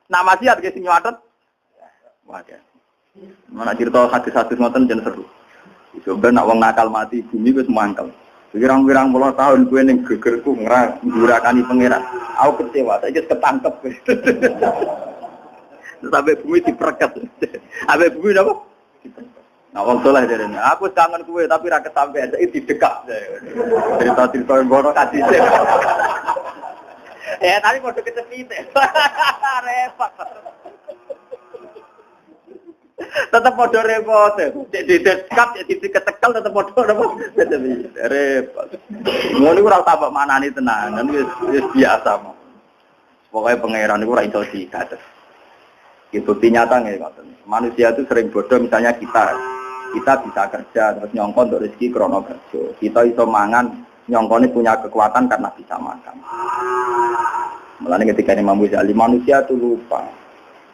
Nak maksiat ge sing nyatut. Wah. Mana cerita hadis-hadis ngoten jen seru. Coba nak wong nakal mati bumi wis mangkel. Pirang-pirang puluh tahun kowe ning gegerku ngurakani pangeran. Aku kecewa, saiki ketangkep. Sampai bumi dipereket. Sampai bumi apa? Nah, wong saleh jarene. Aku kangen kowe tapi ra kesampean, iki didekap. Cerita-cerita ngono kasih. Tapi padha kecepite. Repot. Tetep padha repot. Didekap diketekel tetep padha apa? Repot. Ngono iku ora tambah manani tenanan wis biasa mah. Pokoke pangeran iku ora iso digates. Itu bukti nyata nggih ngoten. Manusia itu sering bodoh misalnya kita bisa kerja terus nyongkon untuk rezeki krono kerja. Kita iso mangan nyongkone punya kekuatan karena bisa makan. Mulane ketika Imam Ghazali manusia itu lupa.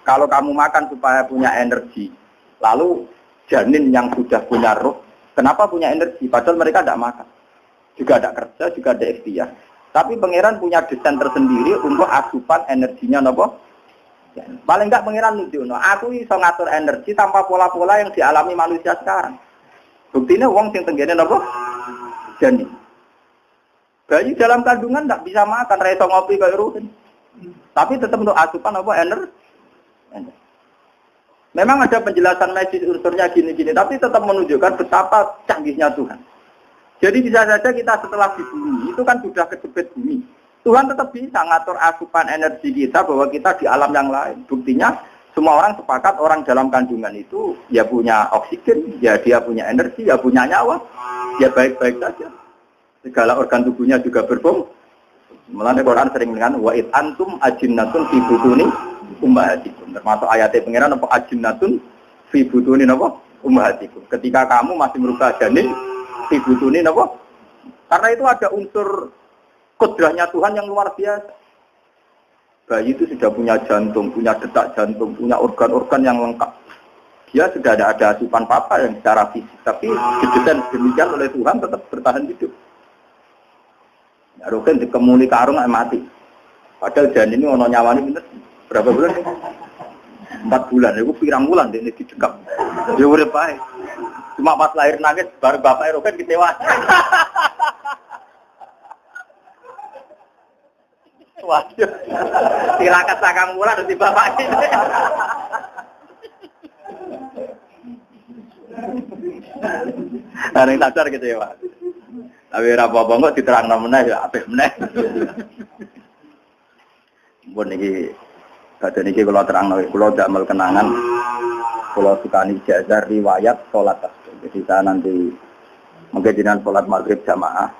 Kalau kamu makan supaya punya energi, lalu janin yang sudah punya roh, kenapa punya energi? Padahal mereka tidak makan, juga ada kerja, juga ada ikhtiar. Tapi pangeran punya desain tersendiri untuk asupan energinya, nopo. Paling enggak pangeran nunjukno, aku iso ngatur energi tanpa pola-pola yang dialami manusia sekarang. Buktinya wong sing tenggene napa? Janin. Bayi dalam kandungan enggak bisa makan, ra iso ngopi kaya rutin. Tapi tetap untuk asupan apa energi. Memang ada penjelasan medis unsurnya gini-gini, tapi tetap menunjukkan betapa canggihnya Tuhan. Jadi bisa saja kita setelah di bumi, itu kan sudah kejepit bumi. Tuhan tetap bisa ngatur asupan energi kita bahwa kita di alam yang lain. Buktinya semua orang sepakat orang dalam kandungan itu ya punya oksigen, ya dia punya energi, ya punya nyawa, ya baik-baik saja. Segala organ tubuhnya juga berfungsi. Mulane Quran sering dengan wa id antum ajinnatun fi butuni ummahatikum. Termasuk ayatnya pengiran apa ajinnatun fi butuni apa ummahatikum. Ketika kamu masih merupakan janin fi butuni apa? Karena itu ada unsur kudrahnya Tuhan yang luar biasa. Bayi itu sudah punya jantung, punya detak jantung, punya organ-organ yang lengkap. Dia sudah ada asupan papa yang secara fisik, tapi didesain demikian oleh Tuhan tetap bertahan hidup. Ya, Roken dikemuni karung mati. Padahal janin ini ono nyawani bener berapa bulan? 4 bulan. Itu pirang bulan dia didekap. Dia urip bae. Cuma pas lahir nangis baru bapaknya Roken kecewa. Waduh, silakan sakang bulan nanti bapaknya. Nah, ini sadar gitu ya Pak. Tapi apa-apa kok diterang meneh ya apik meneh. Mun iki kadang iki kula terangno, kula damel kenangan kula sukani jazar riwayat salat tasbih. Jadi saya nanti mungkin jenengan salat maghrib jamaah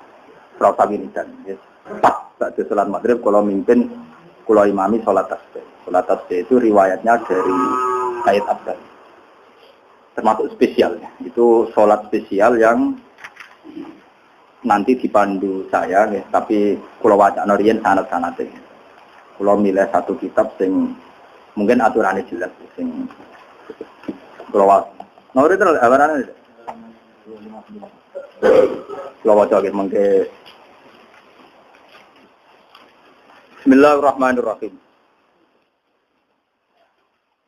rasa wiridan. Pas saat salat maghrib kalau mimpin kalau imami salat tasbih. Salat tasbih itu riwayatnya dari Sayyid Abbas. Termasuk spesialnya. Itu salat spesial yang nanti dipandu saya, ya. Tapi kalau wacana riyen sanad-sanate. Kalau milih satu kitab sing mungkin aturannya jelas sing kalau nomor itu awarannya. Kalau waca mengke Bismillahirrahmanirrahim.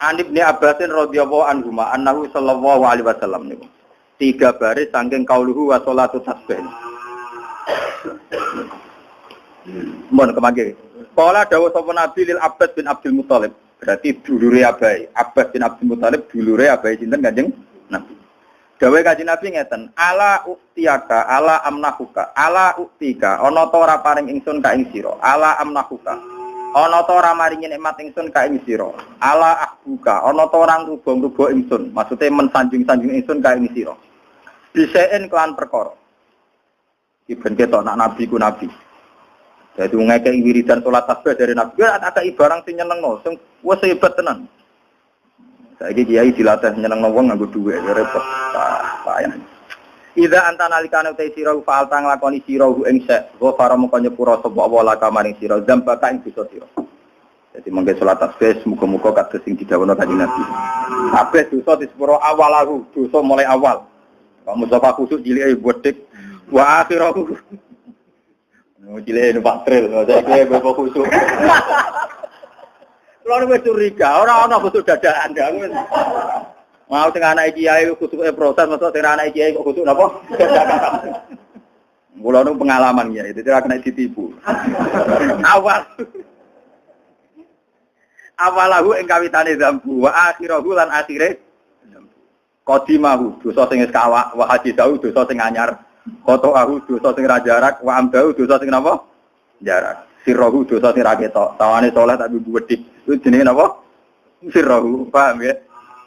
An Ibnu Abbasin radhiyallahu anhu annahu sallallahu alaihi wasallam niku. 3 baris saking qauluhu wa sholatu tasbih. Mohon kemangke. Qala dawuh sapa Nabi lil Abbas bin Abdul Muthalib. Berarti dulure Abai. Abbas bin Abdul Muthalib dulure Abai sinten Kanjeng Nabi. Dawuh Kanjeng Nabi ngeten, ala uktiyaka, ala amnahuka, ala uktika, ana ta ora paring ingsun ka ing sira, ala amnahuka. Ana ta ora maringi nikmat ingsun ka ing sira, ala ahbuka, ana ta ora ngrubo-ngrubo ingsun, maksude mensanjung-sanjung ingsun ka ing sira. Bisaen kelan perkara. Iki ben ketok nak nabi ku nabi. Dadi ngekeki wiridan salat tasbih dari nabi, ada barang sing nyenengno, sing wis hebat tenan. Saiki kiai dilatih nyenengno wong nganggo dhuwit repot. Payah. Idza anta nalikane utai sira faal tang lakoni sira ing sek, wa fara moko nyepura sapa wala kamaring sira dzamba ka ing dosa sira. Dadi mengke salat tasbih muga-muga kados sing didhawuhna Kanjeng Nabi. Kabeh dosa disepuro awalahu, dosa mulai awal. Kamu sapa kusuk cilik bodhek wa akhirahu. Cilik numpak trail, saiki bebo kusuk. Kalau wis curiga, ora ana kusuk dadakan ndang. Mau sing anak kiai kutuke proses, mosok sing anak kiai kok kutuk napa? Mula nu pengalaman ya, itu ora kena ditipu. Awal. Awalahu ing kawitane zambu wa akhirahu lan akhire qadimahu dosa sing wis kawak wa hadisahu dosa sing anyar qata'ahu dosa sing ra jarak wa amdahu dosa sing napa jarak sirruhu dosa sing ra ketok tawane saleh tapi wedhik itu jenenge napa sirruhu paham ya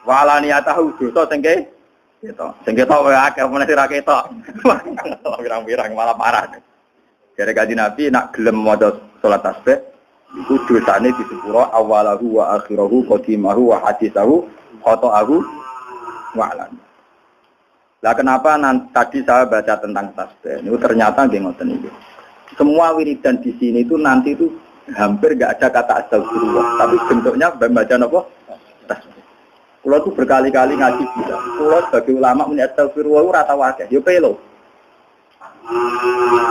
walaniatahu dosa sing ketok sing ketok wae akeh meneh ra ketok pirang-pirang malah parah jare kanjeng Nabi nak gelem maca salat tasbih iku dosane disepuro awalahu wa akhirahu qadimahu wa hadisahu qata'ahu wa alam. Lah kenapa tadi saya baca tentang tasbih? Itu ternyata nggih ngoten iki. Semua wiridan di sini itu nanti itu hampir enggak ada kata astagfirullah, tapi bentuknya baca napa? Tasbih. Kulo tuh berkali-kali ngaji juga. Kulo sebagai ulama muni astagfirullah ora tau akeh, yo pelo.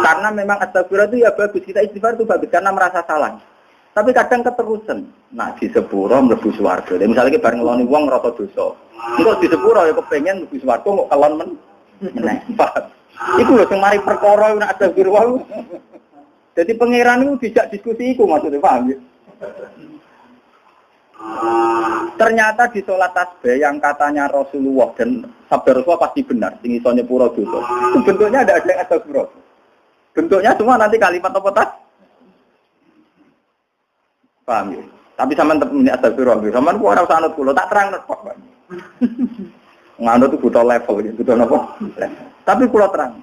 Karena memang astagfirullah itu ya bagus, kita istighfar itu bagus karena merasa salah. Tapi kadang keterusan. Nah, di sepuro mlebu swarga. Misalnya kita bareng ngeloni wong ngrasa dosa. Engko di sepuro ya kepengin mlebu swarga kok kelon meneh. Iku lho sing mari perkara nek astagfirullah. Jadi pangeran itu dijak diskusi iku maksudnya paham ya. Ternyata di sholat tasbih yang katanya Rasulullah dan sabda Rasulullah pasti benar, sing iso nyepuro dosa. Itu bentuknya ada yang astagfirullah. Bentuknya semua nanti kalimat apa tas? Paham ya? Tapi sampean tetep muni astagfirullah. Sampean ku ora usah anut kula, tak terang kok, Pak. Nganut itu butuh level, butuh napa? Tapi kula terang.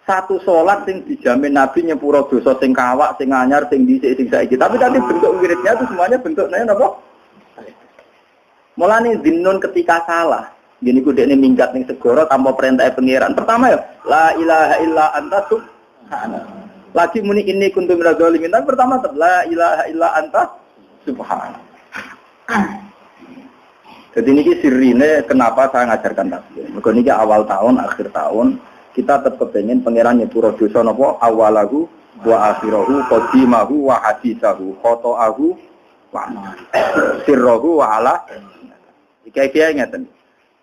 Satu sholat sing dijamin Nabi nyepuro dosa sing kawak, sing anyar, sing dhisik, sing saiki. Tapi tadi bentuk wiridnya itu semuanya bentuknya napa? Mulane zinnun ketika salah. Gini ku dekne minggat ning segara tanpa perintah pangeran. Pertama ya, la ilaha illa anta subhanallah. Lagi muni ini kuntu minaz zalimin. Tapi pertama la ilaha illa anta subhanallah. Jadi ini sirine kenapa saya ngajarkan tasbih. Mergo niki awal tahun, akhir tahun kita tetap kepengen pangeran nyepuro dosa napa awalahu wa akhirahu qadimahu wa hadisahu qata'ahu wa sirruhu wa ala. Iki ngeten.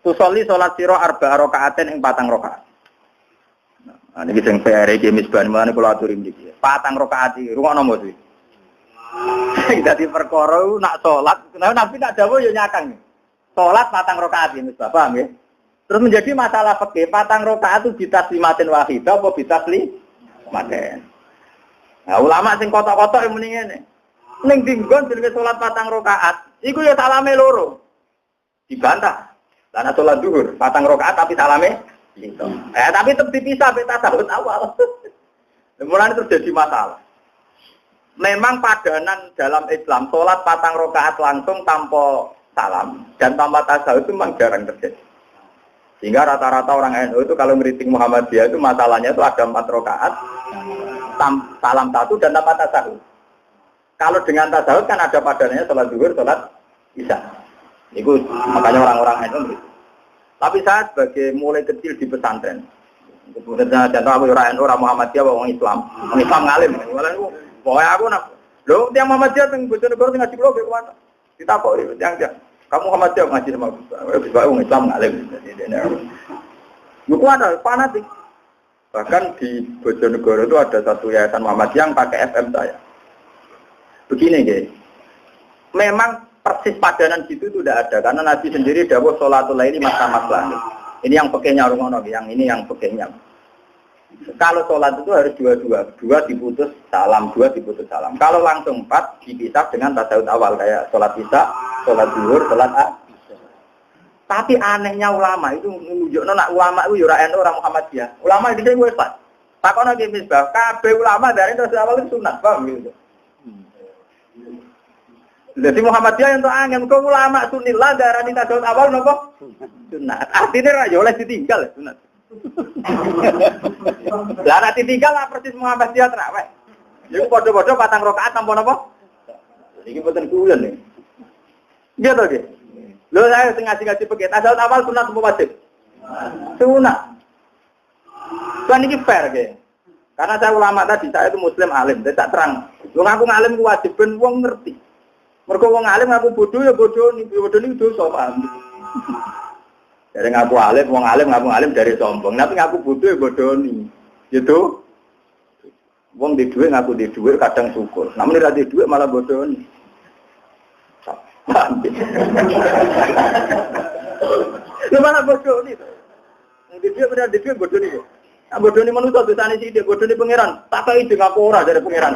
Tusolli salat sira arba'a rakaatin ing 4 rakaat. Nah, ini sing PR iki misban mulane kula aturi mriki. 4 rakaat iki rungokno mboten. Dadi perkara nak salat, Nabi nak dawuh ya nyakang. Salat 4 rakaat iki misbah, paham nggih? Terus menjadi masalah fikih, 4 rakaat itu bitaslimatin wahidah apa bitaslimatin. Nah, ulama sing kotok-kotok yang muni ngene. Ning dinggon jenenge salat 4 rakaat, iku ya salame loro. Dibantah. Karena salat zuhur 4 rakaat tapi salame gitu. Tapi tetap dipisah beta tahun awal. Mulanya terjadi masalah. Memang padanan dalam Islam sholat 4 rakaat langsung tanpa salam dan tanpa tasawuf itu memang jarang terjadi. Sehingga rata-rata orang NU itu kalau ngeriting Muhammadiyah itu masalahnya itu ada 4 rakaat salam 1 dan tanpa tasawuf. Kalau dengan tasawuf kan ada padanannya sholat zuhur, sholat isya. Itu makanya orang-orang NU gitu. Tapi saya sebagai mulai kecil di pesantren, kemudian contoh aku orang Muhammadiyah, orang Islam ngalim. Pokoknya aku nak, loh tiang Muhammadiyah teng Bojonegoro teng ngaji kula ke mana? Ditakok tiang kamu Muhammadiyah ngaji sama orang Islam ngalim. Lu ada fanatik. Bahkan di Bojonegoro itu ada satu yayasan Muhammadiyah yang pakai FM saya. Begini guys, memang persis padanan gitu itu tidak ada karena Nabi sendiri dawuh sholatul laili mas-mas. Ini yang pekehnya rungono, yang ini yang pekehnya. Kalau sholat itu harus dua diputus salam, Kalau langsung 4 dipisah dengan tasawuf awal kayak sholat isya, sholat zuhur, sholat asar. Tapi anehnya ulama itu nunjukno nak ulama itu ora NU ora Muhammadiyah. Ulama iki wis Pak. Takono ki misbah, kabeh ulama dari tasawuf awal itu sunat, paham gitu. Jadi Muhammadiyah untuk angin, kau ulama sunillah darani tasawuf awal nopo sunat. Artinya ra yo oleh ditinggal sunat. Lah nek ditinggal lah persis Muhammadiyah terawih. Iku padha-padha 4 rakaat tanpa nopo. Iki mboten kuyon nih. Iya to nggih. Lho saya sing ngaji-ngaji pekeh tasawuf awal sunat apa wajib? Sunat. Kan iki fair nggih. Karena saya ulama tadi, saya itu muslim alim, saya tak terang. Wong aku ngalim ku wajib ben wong ngerti. Mergo wong alim aku bodoh ya bodoh ni dosa paham. Dari ngaku alim, wong alim ngaku alim dari sombong. Tapi ngaku bodoh ya bodoh ni. Gitu. Wong di dhuwit ngaku di dhuwit kadang syukur. Namun ora di dhuwit malah bodoh ni. Lu malah bodoh nih. Dia benar dia bodoh nih. Nah, bodoh nih manusia dosane sih dia bodoh nih pangeran. Tak kei ngaku ora dari pangeran.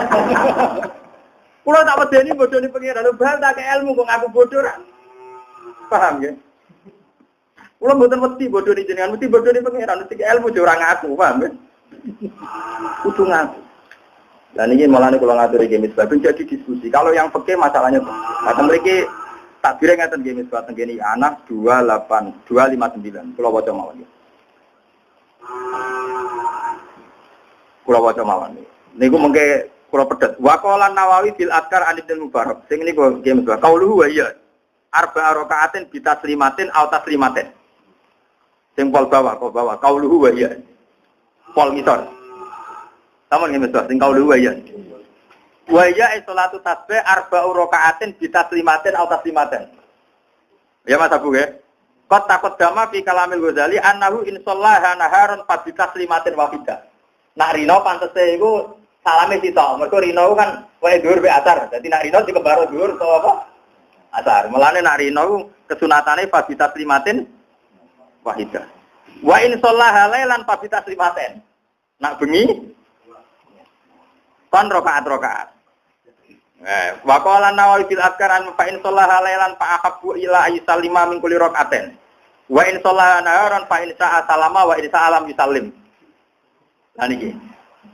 Kulo tak wedeni bodoh nih pangeran. Lu bal tak ilmu kok ngaku bodoh ra. Paham ya? Kulo mboten wedi bodoh nih jenengan, mesti bodoh nih pangeran, mesti ilmu yo ora ngaku, paham ya? Kudu ngaku. Dan ini malah kalau ngatur game sebab jadi diskusi. Kalau yang peke masalahnya, kata mereka tak kira ngatur game sebab begini anak 28259. Kalau baca mawon. Kalau baca mawon. Niku mengke kalau pedet. Waqala Nawawi fil Adkar an Ibnu Mubarak. Sing niku game sebab qauluhu wa iya. Arba rakaatin bi taslimatin aw taslimatin. Sing pol bawah qauluhu wa iya. Pol ngisor. Taman ngemes sing qauluhu wa iya. Wa iya salatu tasbih arba'u rakaatin bi taslimatin aw taslimatin. Ya Mas Abu ya. Qad taqaddama fi kalamil Ghazali annahu insallaha naharon fa bi taslimatin wahidah. Nak rino pantese iku salame sitok. Mergo rino kan wae dhuwur be asar. Dadi nak rino dikembaro dhuwur utawa apa? Asar. Mulane nak rino kesunatane fa bi taslimatin wahidah. Wa insallaha lailan fa bi taslimatin. Nak bengi kon rakaat. Wa qala Nawawi fil Adkaran fa in shallaha lailan fa ahabbu ila ayyusallima min kulli rakaatin. Wa in shallaha naharan fa in sa'a salama wa in sa'a lam yusallim. Lah niki.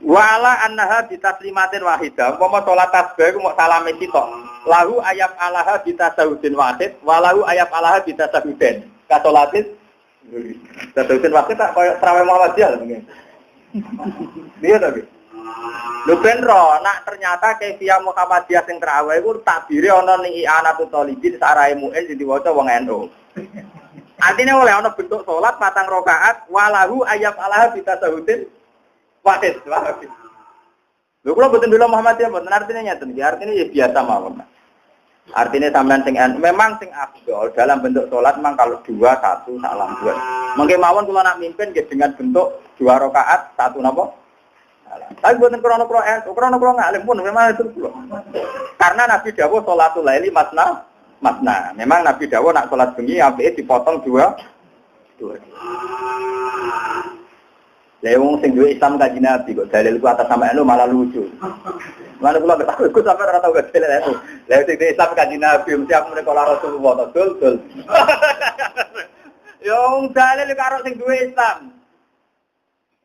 Wa ala annaha bi taslimatin wahidah. Umpama salat tasbih ku mok salame sitok. Lahu ayat alaha bi tasahudin wahid wa lahu ayat alaha bi tasahudin. Ka salatin tasahudin wahid tak koyo tarawih Muhammadiyah lho ngene. Dia to. Lho ben ro, nak ternyata Kefia Muhammadiyah sing terawih iku takbire ana ning i'anatul talibin sarae mu'in sing diwaca wong NU. Artine oleh ana bentuk salat 4 rakaat walahu ayyab alaha bitasahudin wahid. Lho kula mboten bela Muhammadiyah mboten artine nyeten iki, artine ya biasa mawon. Artine sampean sing memang sing afdol dalam bentuk salat memang kalau 2 1 salam 2. Mengke mawon kula nak mimpin nggih dengan bentuk 2 rakaat 1 napa? Tapi buatan krono ngalim pun memang itu pula. Karena Nabi Dawuh sholatul laili masna. Memang Nabi Dawuh nak sholat bengi apike dipotong 2. Lah wong sing duwe Islam kanjeng Nabi kok dalilku atas sampean lu malah lucu. Mana kula tak ikut sampe ora tau dalil itu. Lah sing duwe Islam kanjeng Nabi mesti aku menika karo Rasulullah dul. Yo wong dalil karo sing duwe Islam.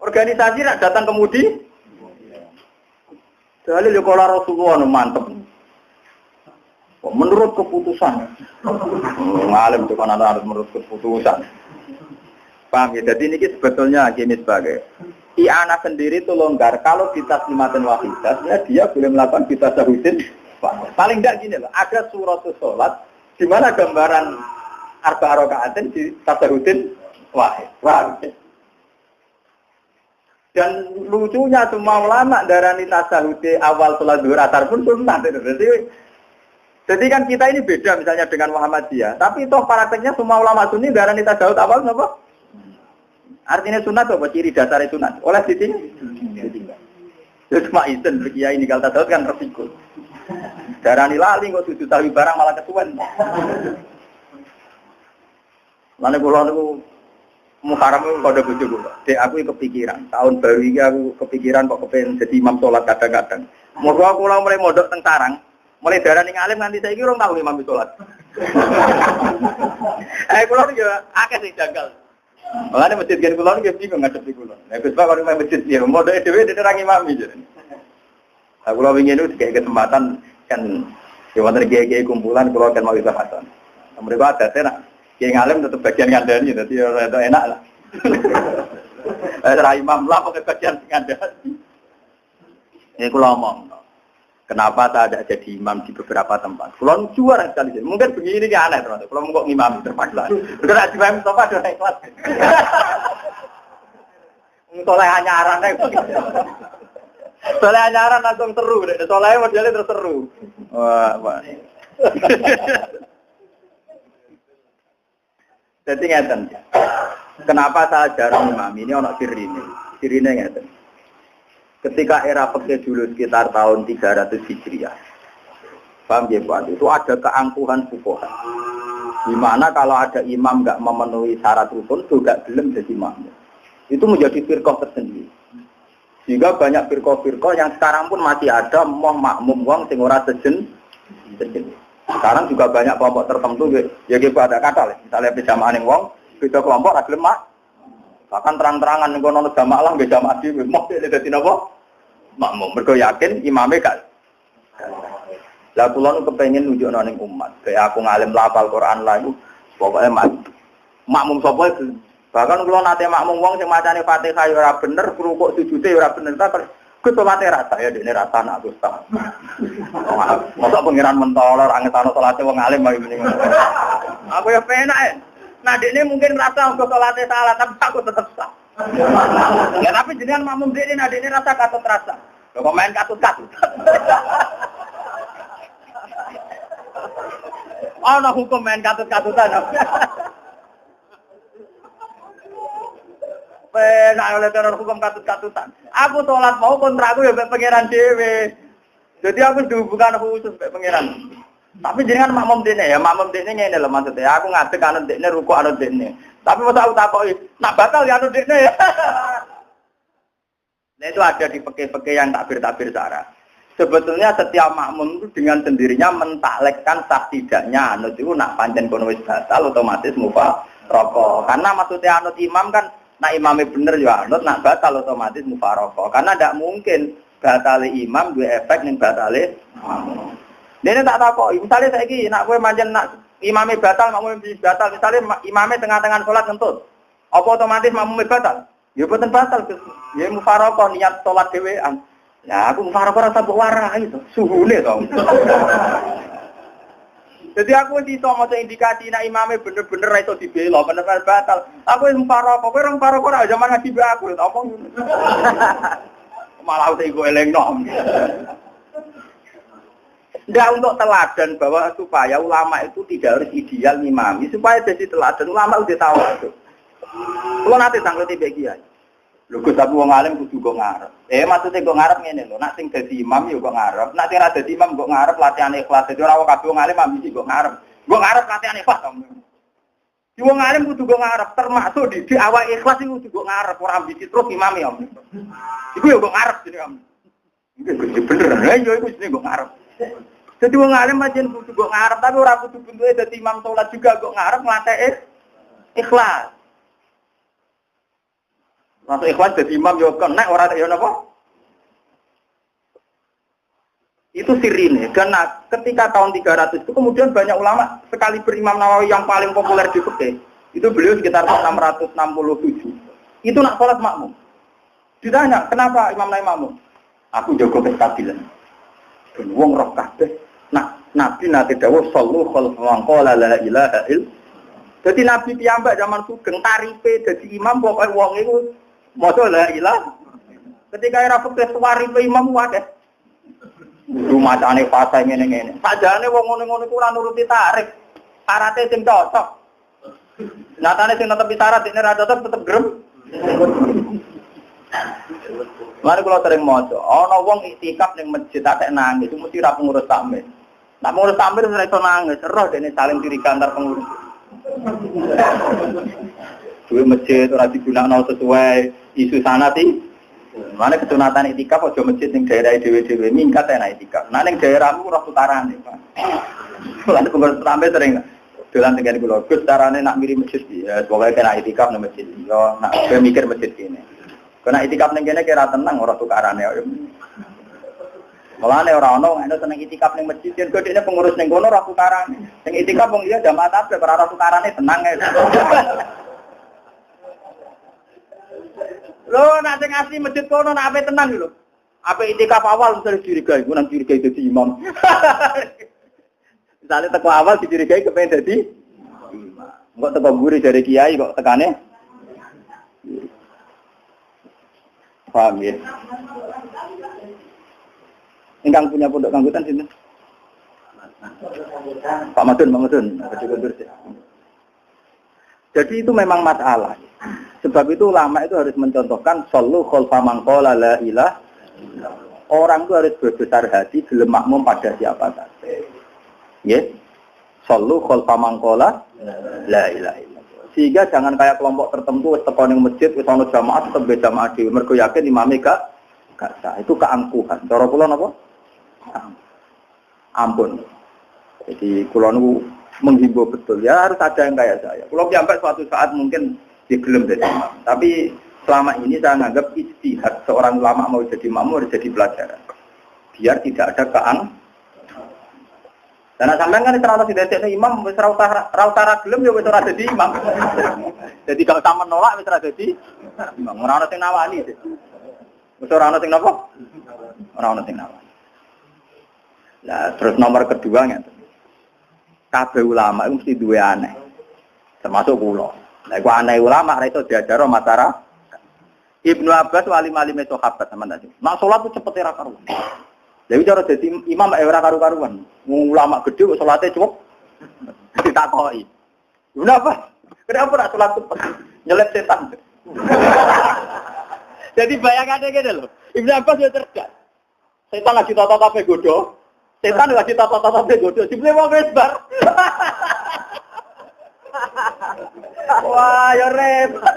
Organisasi nak datang kemudi. Dalil yo kala Rasulullah mantep. Menurut keputusan. Ngalim itu kan ada menurut keputusan. Paham ya? Jadi ini sebetulnya gini sebagai i'anah sendiri itu longgar. Kalau kita taslimatin wahidah, ya dia boleh melakukan kita tasahudin. Paling enggak gini loh, ada suratul sholat di mana gambaran arba rakaatin di tasahudin wahid. Paham ya? Dan lucunya semua ulama darani tasahudi awal sholat zuhur asar pun sunnah. Jadi kan kita ini beda misalnya dengan Muhammadiyah. Tapi toh prakteknya semua ulama sunni darani tasahud awal apa? Artinya sunat apa? Ciri dasar sunat. Oleh sini. Itu cuma izin kiai ini kalau tasahud kan resiko. Darani lali kok sujud tahu barang malah ketuan. Lalu kalau Muharram itu kode bojoku, dek aku kepikiran. Tahun baru ini aku kepikiran kok kepengen jadi imam sholat kadang-kadang. Moga aku mulai mondok teng sarang, mulai darah ning alim nanti saya kira tahu imam sholat. Kulo juga akeh sing janggal. Makanya masjid gini kulo nggih bingung ngadepi kulo. Nek wis kok imam masjid ya mondok dhewe diterang imam iki. Aku lho wingi itu kayak kesempatan kan ya wonten kiai kumpulan kulo kan mau kesempatan. Mereka ada tenak kiai ngalim tetap bagian ngandani, jadi itu enak lah. Rai imam lah pakai bagian ngandani. Ini aku ngomong, kenapa saya tidak jadi imam di beberapa tempat? Kalau juara sekali, mungkin begini ini aneh terus. Kalau mau ngimam terpaksa. Karena di imam tempat ada ikhlas. Soleh anyaran, soleh anyaran langsung seru, soleh modelnya terus seru. Wah. Jadi ngeten. Kenapa saya jarang imam ini ono sirine. Sirine ngeten. Ketika era fikih dulu sekitar tahun 300 Hijriah. Paham ya Pak? Itu ada keangkuhan fuqaha. Di mana kalau ada imam nggak memenuhi syarat rukun, juga belum jadi makmum. Itu menjadi firqah tersendiri. Sehingga banyak firqah-firqah yang sekarang pun masih ada mau makmum wong sing ora sejenis. Sekarang juga banyak kelompok tertentu ya gitu ada kata lah. Misalnya berjamaah ning wong, beda kelompok ra gelem mak. Bahkan terang-terangan ning kono jamaah lah nggih jamaah dhewe. Mok dadi napa? Makmum. Mergo yakin imame gak. Lah kula nu kepengin nunjukno ning umat, kayak aku ngalim lafal Quran lah iku pokoke makmum sapa itu. Bahkan kula nate makmum wong sing macane Fatihah ya ora bener, rukuk sujude ya ora bener ta. Gus salate rasa ya dekne rasa nak Gus ta. Mosok pengiran mentolor angetano salate wong alim mari mending. Aku ya penak ya. Nah dekne mungkin rasa Gus salate salah tapi aku tetep sah. Ya tapi jenengan makmum dekne nah dekne rasa katut rasa. Lho kok main katut-katut. Ana hukum main katut-katutan. Penak oleh teror hukum katut-katutan. Aku sholat mau kontraku ya mbek pangeran dhewe. Jadi aku dihubungkan khusus mbek pangeran. Tapi jenengan makmum dene ya, makmum dene ngene lho maksudnya. Aku ngadeg anut dekne rukuk anut dekne. Tapi masa aku takoki, nak batal ya anut dekne ya. Nah itu ada di fikih-fikih yang takbir-takbir syara. Sebetulnya setiap makmum itu dengan sendirinya mentaklekkan sah tidaknya anut itu nak pancen kono wis batal otomatis mufaraqah. Karena maksudnya anut imam kan nak imamnya bener ya anut, nak batal otomatis mufaraqah. Karena tidak mungkin batale imam dua efek ning batale makmum. Dene tak takoki, misale saiki nak kowe pancen nak imamnya batal, makmum batal, misale imamnya tengah-tengah salat ngentut. Apa otomatis makmumnya batal? Ya boten batal, ya mufaraqah niat salat dhewean. Ya aku mufaraqah rasa mbok warai to, suhune to. Jadi aku iso maca indikasi nek imame bener-bener ra iso dibela, bener-bener batal. Aku wis mufaraqah, kowe ora mufaraqah ora zaman ngaji mbek aku lho omong. Malah utek go elengno. Ndak untuk teladan bahwa supaya ulama itu tidak harus ideal ngimami, supaya jadi teladan ulama udah tahu itu. Kulo nate sangketi mbek kiai. Lho Gus tapi wong alim kudu kok ngarep. Maksudnya kok ngarep ngene lho, nek sing dadi imam ya kok ngarep. Nek ora dadi imam kok ngarep latihan ikhlas. Dadi ora wong kabeh wong alim ambisi kok ngarep. Kok ngarep latihan ikhlas to. Di wong alim kudu kok ngarep, termasuk di awal ikhlas iku kudu kok ngarep, ora ambisi terus imam ya. Iku ya kok ngarep jenenge am. Iku bener. Lah yo iku jenenge kok ngarep. Dadi wong alim pancen kudu kok ngarep, tapi ora kudu bentuke dadi imam salat juga kok ngarep nglatih ikhlas. Masuk ikhlas jadi imam yo kena ora yo napa? Itu sirine. Karena ketika tahun 300 itu kemudian banyak ulama sekali berimam Nawawi yang paling populer di fikih. Itu beliau sekitar 667. Itu nak salat makmum. Ditanya, "Kenapa Imam Nawawi makmum?" Aku jaga kestabilan. Ben wong roh kabeh. Nah, Nabi nate dawuh sallu khalfa qala la ilaha illallah. Jadi Nabi piyambak zaman sugeng tarife dadi imam pokoke wong iku maca la ilaha. Ketika era fikih tarife imam wae. Kudu macane fase ngene-ngene. Sajane wong ngono-ngono iku ora nuruti tarif. Syaratnya sing cocok. Nyatane sing netepi syarat dene ra cocok tetep grem. Mari kula sering maca, ana wong iktikaf ning masjid atek nangis, mesti ra pengurus takmir. Nek pengurus takmir ora iso nangis, roh dene saling curiga antar pengurus. Duwe masjid ora digunakno sesuai isu sanati. Mane kesunatan iktikaf aja masjid ning daerah dhewe-dhewe mingkat enak iktikaf. Nah ning daerahmu ora tutarane, Pak. Lan pengurus takmir sering dolan tengene kula, Gus carane nak miri masjid ya, pokoke kena iktikaf nang masjid. Yo nak mikir masjid kene. Kena itikaf ning kene kira tenang ora tukarane kok. Mulane ora ono nek seneng itikaf ning masjid yen gedene pengurus ning kono ora tukarane. Sing itikaf wong iya jamaah tabligh ora tukarane tenang ae. Lho nek sing asli masjid kono nek ape tenan lho. Ape itikaf awal mesti dicurigai, ku nang curigai dadi imam. Misale teko awal dicurigai kepen dadi imam. Engko teko guri dari kiai kok tekane paham ya. Ingkang punya pondok kanggutan sinten? Pak Madun, Jadi itu memang masalah. Sebab itu ulama itu harus mencontohkan sallu khalfa man qala la ilaha. Orang itu harus berbesar hati gelem makmum pada siapa saja. Nggih. Sallu khalfa man qala la ilaha illallah. Sehingga jangan kayak kelompok tertentu wis teko ning masjid wis ana jamaah tetep jamaah dhewe mergo yakin imame gak sah. Itu keangkuhan. Cara kula napa? Ampun. Jadi kula niku menghimbau betul ya harus ada yang kayak saya. Kula sampai suatu saat mungkin digelem jadi imam. Tapi selama ini saya anggap ijtihad seorang ulama mau jadi imam harus jadi pelajaran. Biar tidak ada karena sampean kan terlalu tidak jadi imam, wis ra usah gelem ya wis ora dadi imam. Jadi gak usah menolak wis ora dadi imam. Ora ono sing nawani. Wis ora ono sing napa? Ora ono sing nawani. Lah terus nomor kedua ngene. Kabeh ulama itu mesti duwe aneh. Termasuk kula. Lah iku aneh ulama ra iso diajaro masyarakat. Ibnu Abbas wali-wali sahabat sampean tadi. Mak salat itu cepet ra karuan. Jadi cara jadi imam ora karu-karuan. Ulama gede kok salate cukup ditakoki. Kenapa? Kenapa ora salat cepet? Nyelip setan. Jadi bayangannya gini loh. Ibnu Abbas ya cerdas. Setan lagi tata-tata godo. Setan lagi tata-tata godo. Dibeli wong wis bar. Wah, ya repot.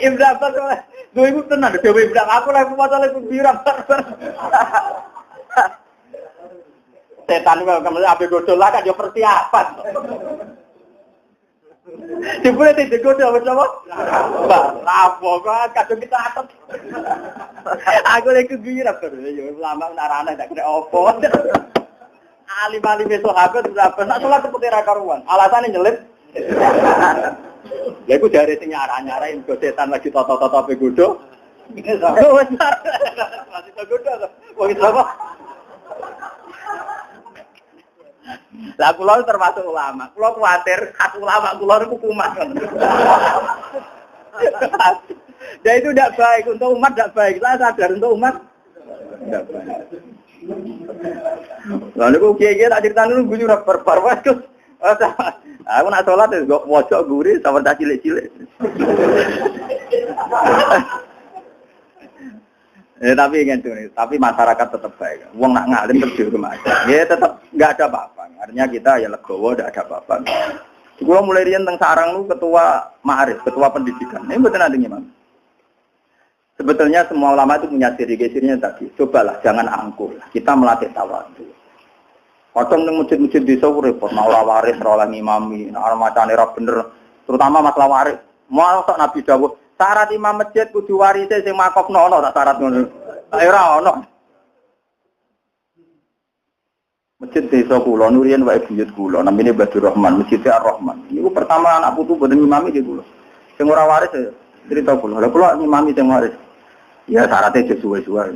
Ibnu Abbas dua ibu tenang, coba Ibnu aku lagi masalah ibu biram. Setan kalau kamu ambil godol lah kan dia persiapan. Dibule tidak godol bersama. Apa kan kadang kita atas. Aku lagi biram terus, lama narana tak kena opo. Alim-alim sahabat sudah pernah sholat seperti rakaruan. Alasannya nyelip. Lha iku jare sing nyara-nyarain go setan lagi toto-toto pe godho. Wis masih godho. Wong apa? Lah kula termasuk ulama. Kula kuwatir khas ulama kula niku kumat. Dan itu tidak baik untuk umat, tidak baik. Saya sadar untuk umat tidak baik. Lalu kok kiai-kiai tak cerita dulu guyu perparwas kok. Aku nak sholat ya, gue wajah gurih sama tak cilik-cilik. Tapi gitu nih, tapi masyarakat tetap baik. Uang nak ngalim terus di rumah aja. Ya tetap nggak ada apa-apa. Artinya kita ya legowo, tidak ada apa-apa. Gue mulai rian tentang sarang lu ketua ma'arif, ketua pendidikan. Ini betul nantinya mam. Sebetulnya semua ulama itu punya ciri-cirinya tadi. Cobalah jangan angkuh. Kita melatih tawadhu. Kadang ning masjid-masjid desa ku repot, mau waris ora ngimami, nek macane ora bener, terutama masalah waris. Mau tok Nabi dawuh, syarat imam masjid kudu warise sing makofno ono tak syarat ngono. Ora ono. Masjid desa kula nurian wae buyut kula, namine Badur Rahman, Masjid Ar-Rahman. Niku pertama anak putu boten ngimami iki kula. Sing ora waris cerita kula. Lah kula ngimami sing waris. Ya syaratnya sesuai-sesuai.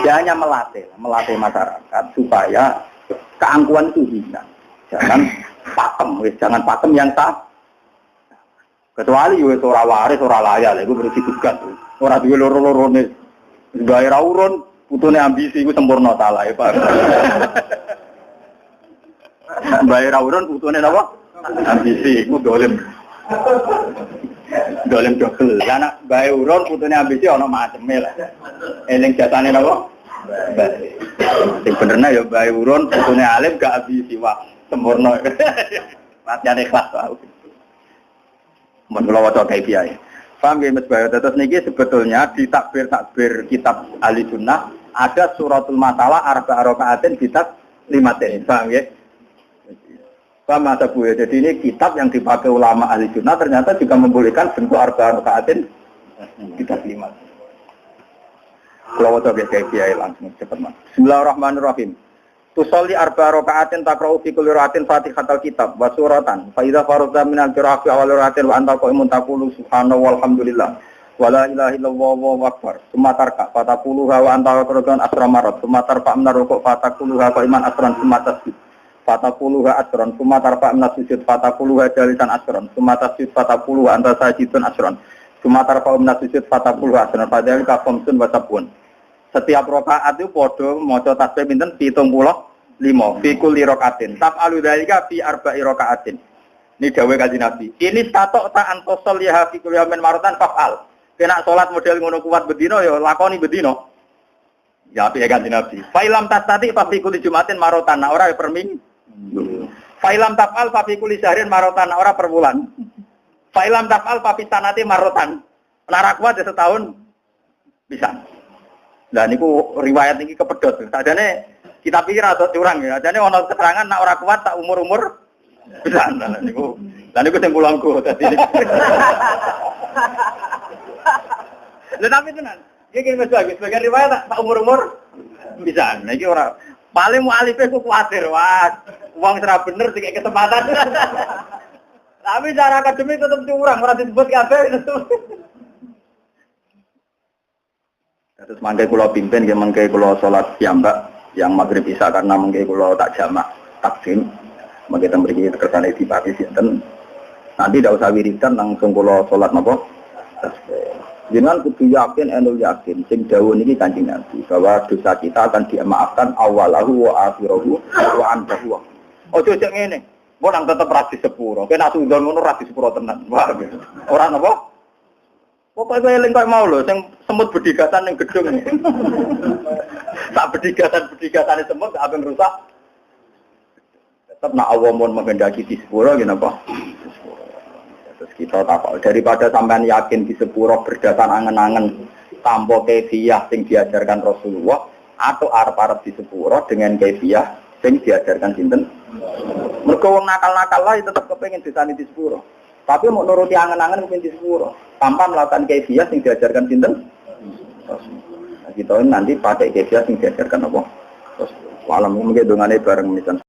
Dia hanya melatih masyarakat supaya keangkuhan itu hilang. Jangan pakem yang sah. Kecuali wis ora waris, ora layak, iku berisi tugas. Ora duwe loro-lorone. Gawe ra urun, putune ambisi iku sempurna salah ya, Pak. Gawe ra urun putune napa? Ambisi iku dolim. Dolim dobel. Lah nek gawe urun putune ambisi ana maceme lah. Eling jatane napa? Baik. Sing benerna ya bae urun, putune alim gak ambisi wah sempurna. Latihan ikhlas wae. Mun kula waca kae piye. Paham nggih Mas Bayu? Terus niki sebetulnya di takbir kitab Ahli Sunnah ada suratul masalah arba rakaatin kitab 5 Paham nggih? Paham Mas Bu ya. Jadi ini kitab yang dipakai ulama Ahli Sunnah ternyata juga membolehkan bentuk arba rakaatin kitab 5. Kalau waca kayak langsung cepat mas. Bismillahirrahmanirrahim. Tusolli arba rakaatin takra'u fi kulli rakaatin Fatihatul kitab wa suratan. Fa idza faragta min al-qira'ati awal rakaatin wa anta qa'imun taqulu subhanallahi walhamdulillah wa la ilaha illallah wallahu akbar. Tsumma tarka fa taquluha wa anta qa'imun asra marat. Tsumma tarfa min ar-ruku' fa taquluha qa'iman asran tsumma tasjud. Fa taquluha asran tsumma tarfa min as-sujud fa taquluha jalisan asran. Tsumma tasjud fa taquluha anta sajidun asran. Tsumma tarfa min as-sujud fa taquluha asran. Fa dzalika khamsun wa sab'un. Setiap rakaat itu padha maca tasbih pinten 75 fi kulli rakaatin. Taf'alu dzalika fi arba'i rakaatin. Ini dawuh Kanjeng Nabi. Ini tatok ta antosol ya fi kulli yaumin maratan fa'al. Kena salat model ngono kuat bedino ya lakoni bedino. Ya api ya Kanjeng Nabi. Failam tastati fa fi kulli jumatin marotan ora per minggu. Failam tafal fa fi kulli syahrin marotan ora per bulan. Failam tafal fa fi sanati marotan. Lara kuat ya setahun bisa. Lah niku riwayat iki kepedhot. Sadane kita pikir atau curang ya. Sadane ana keterangan nek ora kuat tak umur-umur bisa. Lah niku sing kulangku dadi. Lah tapi tenan iki sebagai riwayat tak umur-umur bisa. Nah iki ora paling mualife ku kuwatir. Wah, wong ora bener dikek kesempatan. Tapi secara akademik tetep curang, ora disebut kabeh. Terus mangke kula pimpin nggih mangke kula salat piyambak yang maghrib isya karena mangke kula tak jamak takdim. Mangke ten mriki kersane dipati sinten. Nanti ndak usah wiridan langsung kula salat napa? Jangan kudu yakin, enul yakin. Sing dawuh niki Kanjeng Nabi bahwa dosa kita akan dimaafkan awalahu wa akhirahu wa antahu. Ojo cek ngene. Mbok nang tetep ra disepuro. Kena sundon ngono ra disepuro tenan. Wah. Ora napa? Pokoke eling kok mau lho sing semut bedigatan ning gedung. Tak bedigatan-bedigatane semut gak akan rusak. Tetep nak Allah mun menghendaki disepuro nggih napa? Terus kita takut daripada sampean yakin di sepuro berdasarkan angen-angen tanpa kefiah sing diajarkan Rasulullah atau arep-arep di sepuro dengan kefiah sing diajarkan sinten. Mergo wong nakal-nakal lah tetap kepengin disani di sepuro. Tapi mau nuruti angen-angen kepengin di sepuro tanpa melakukan kefiah sing diajarkan sinten. Nah, kita nanti pakai kefiah sing diajarkan apa? Terus malam mungkin dongane bareng misalnya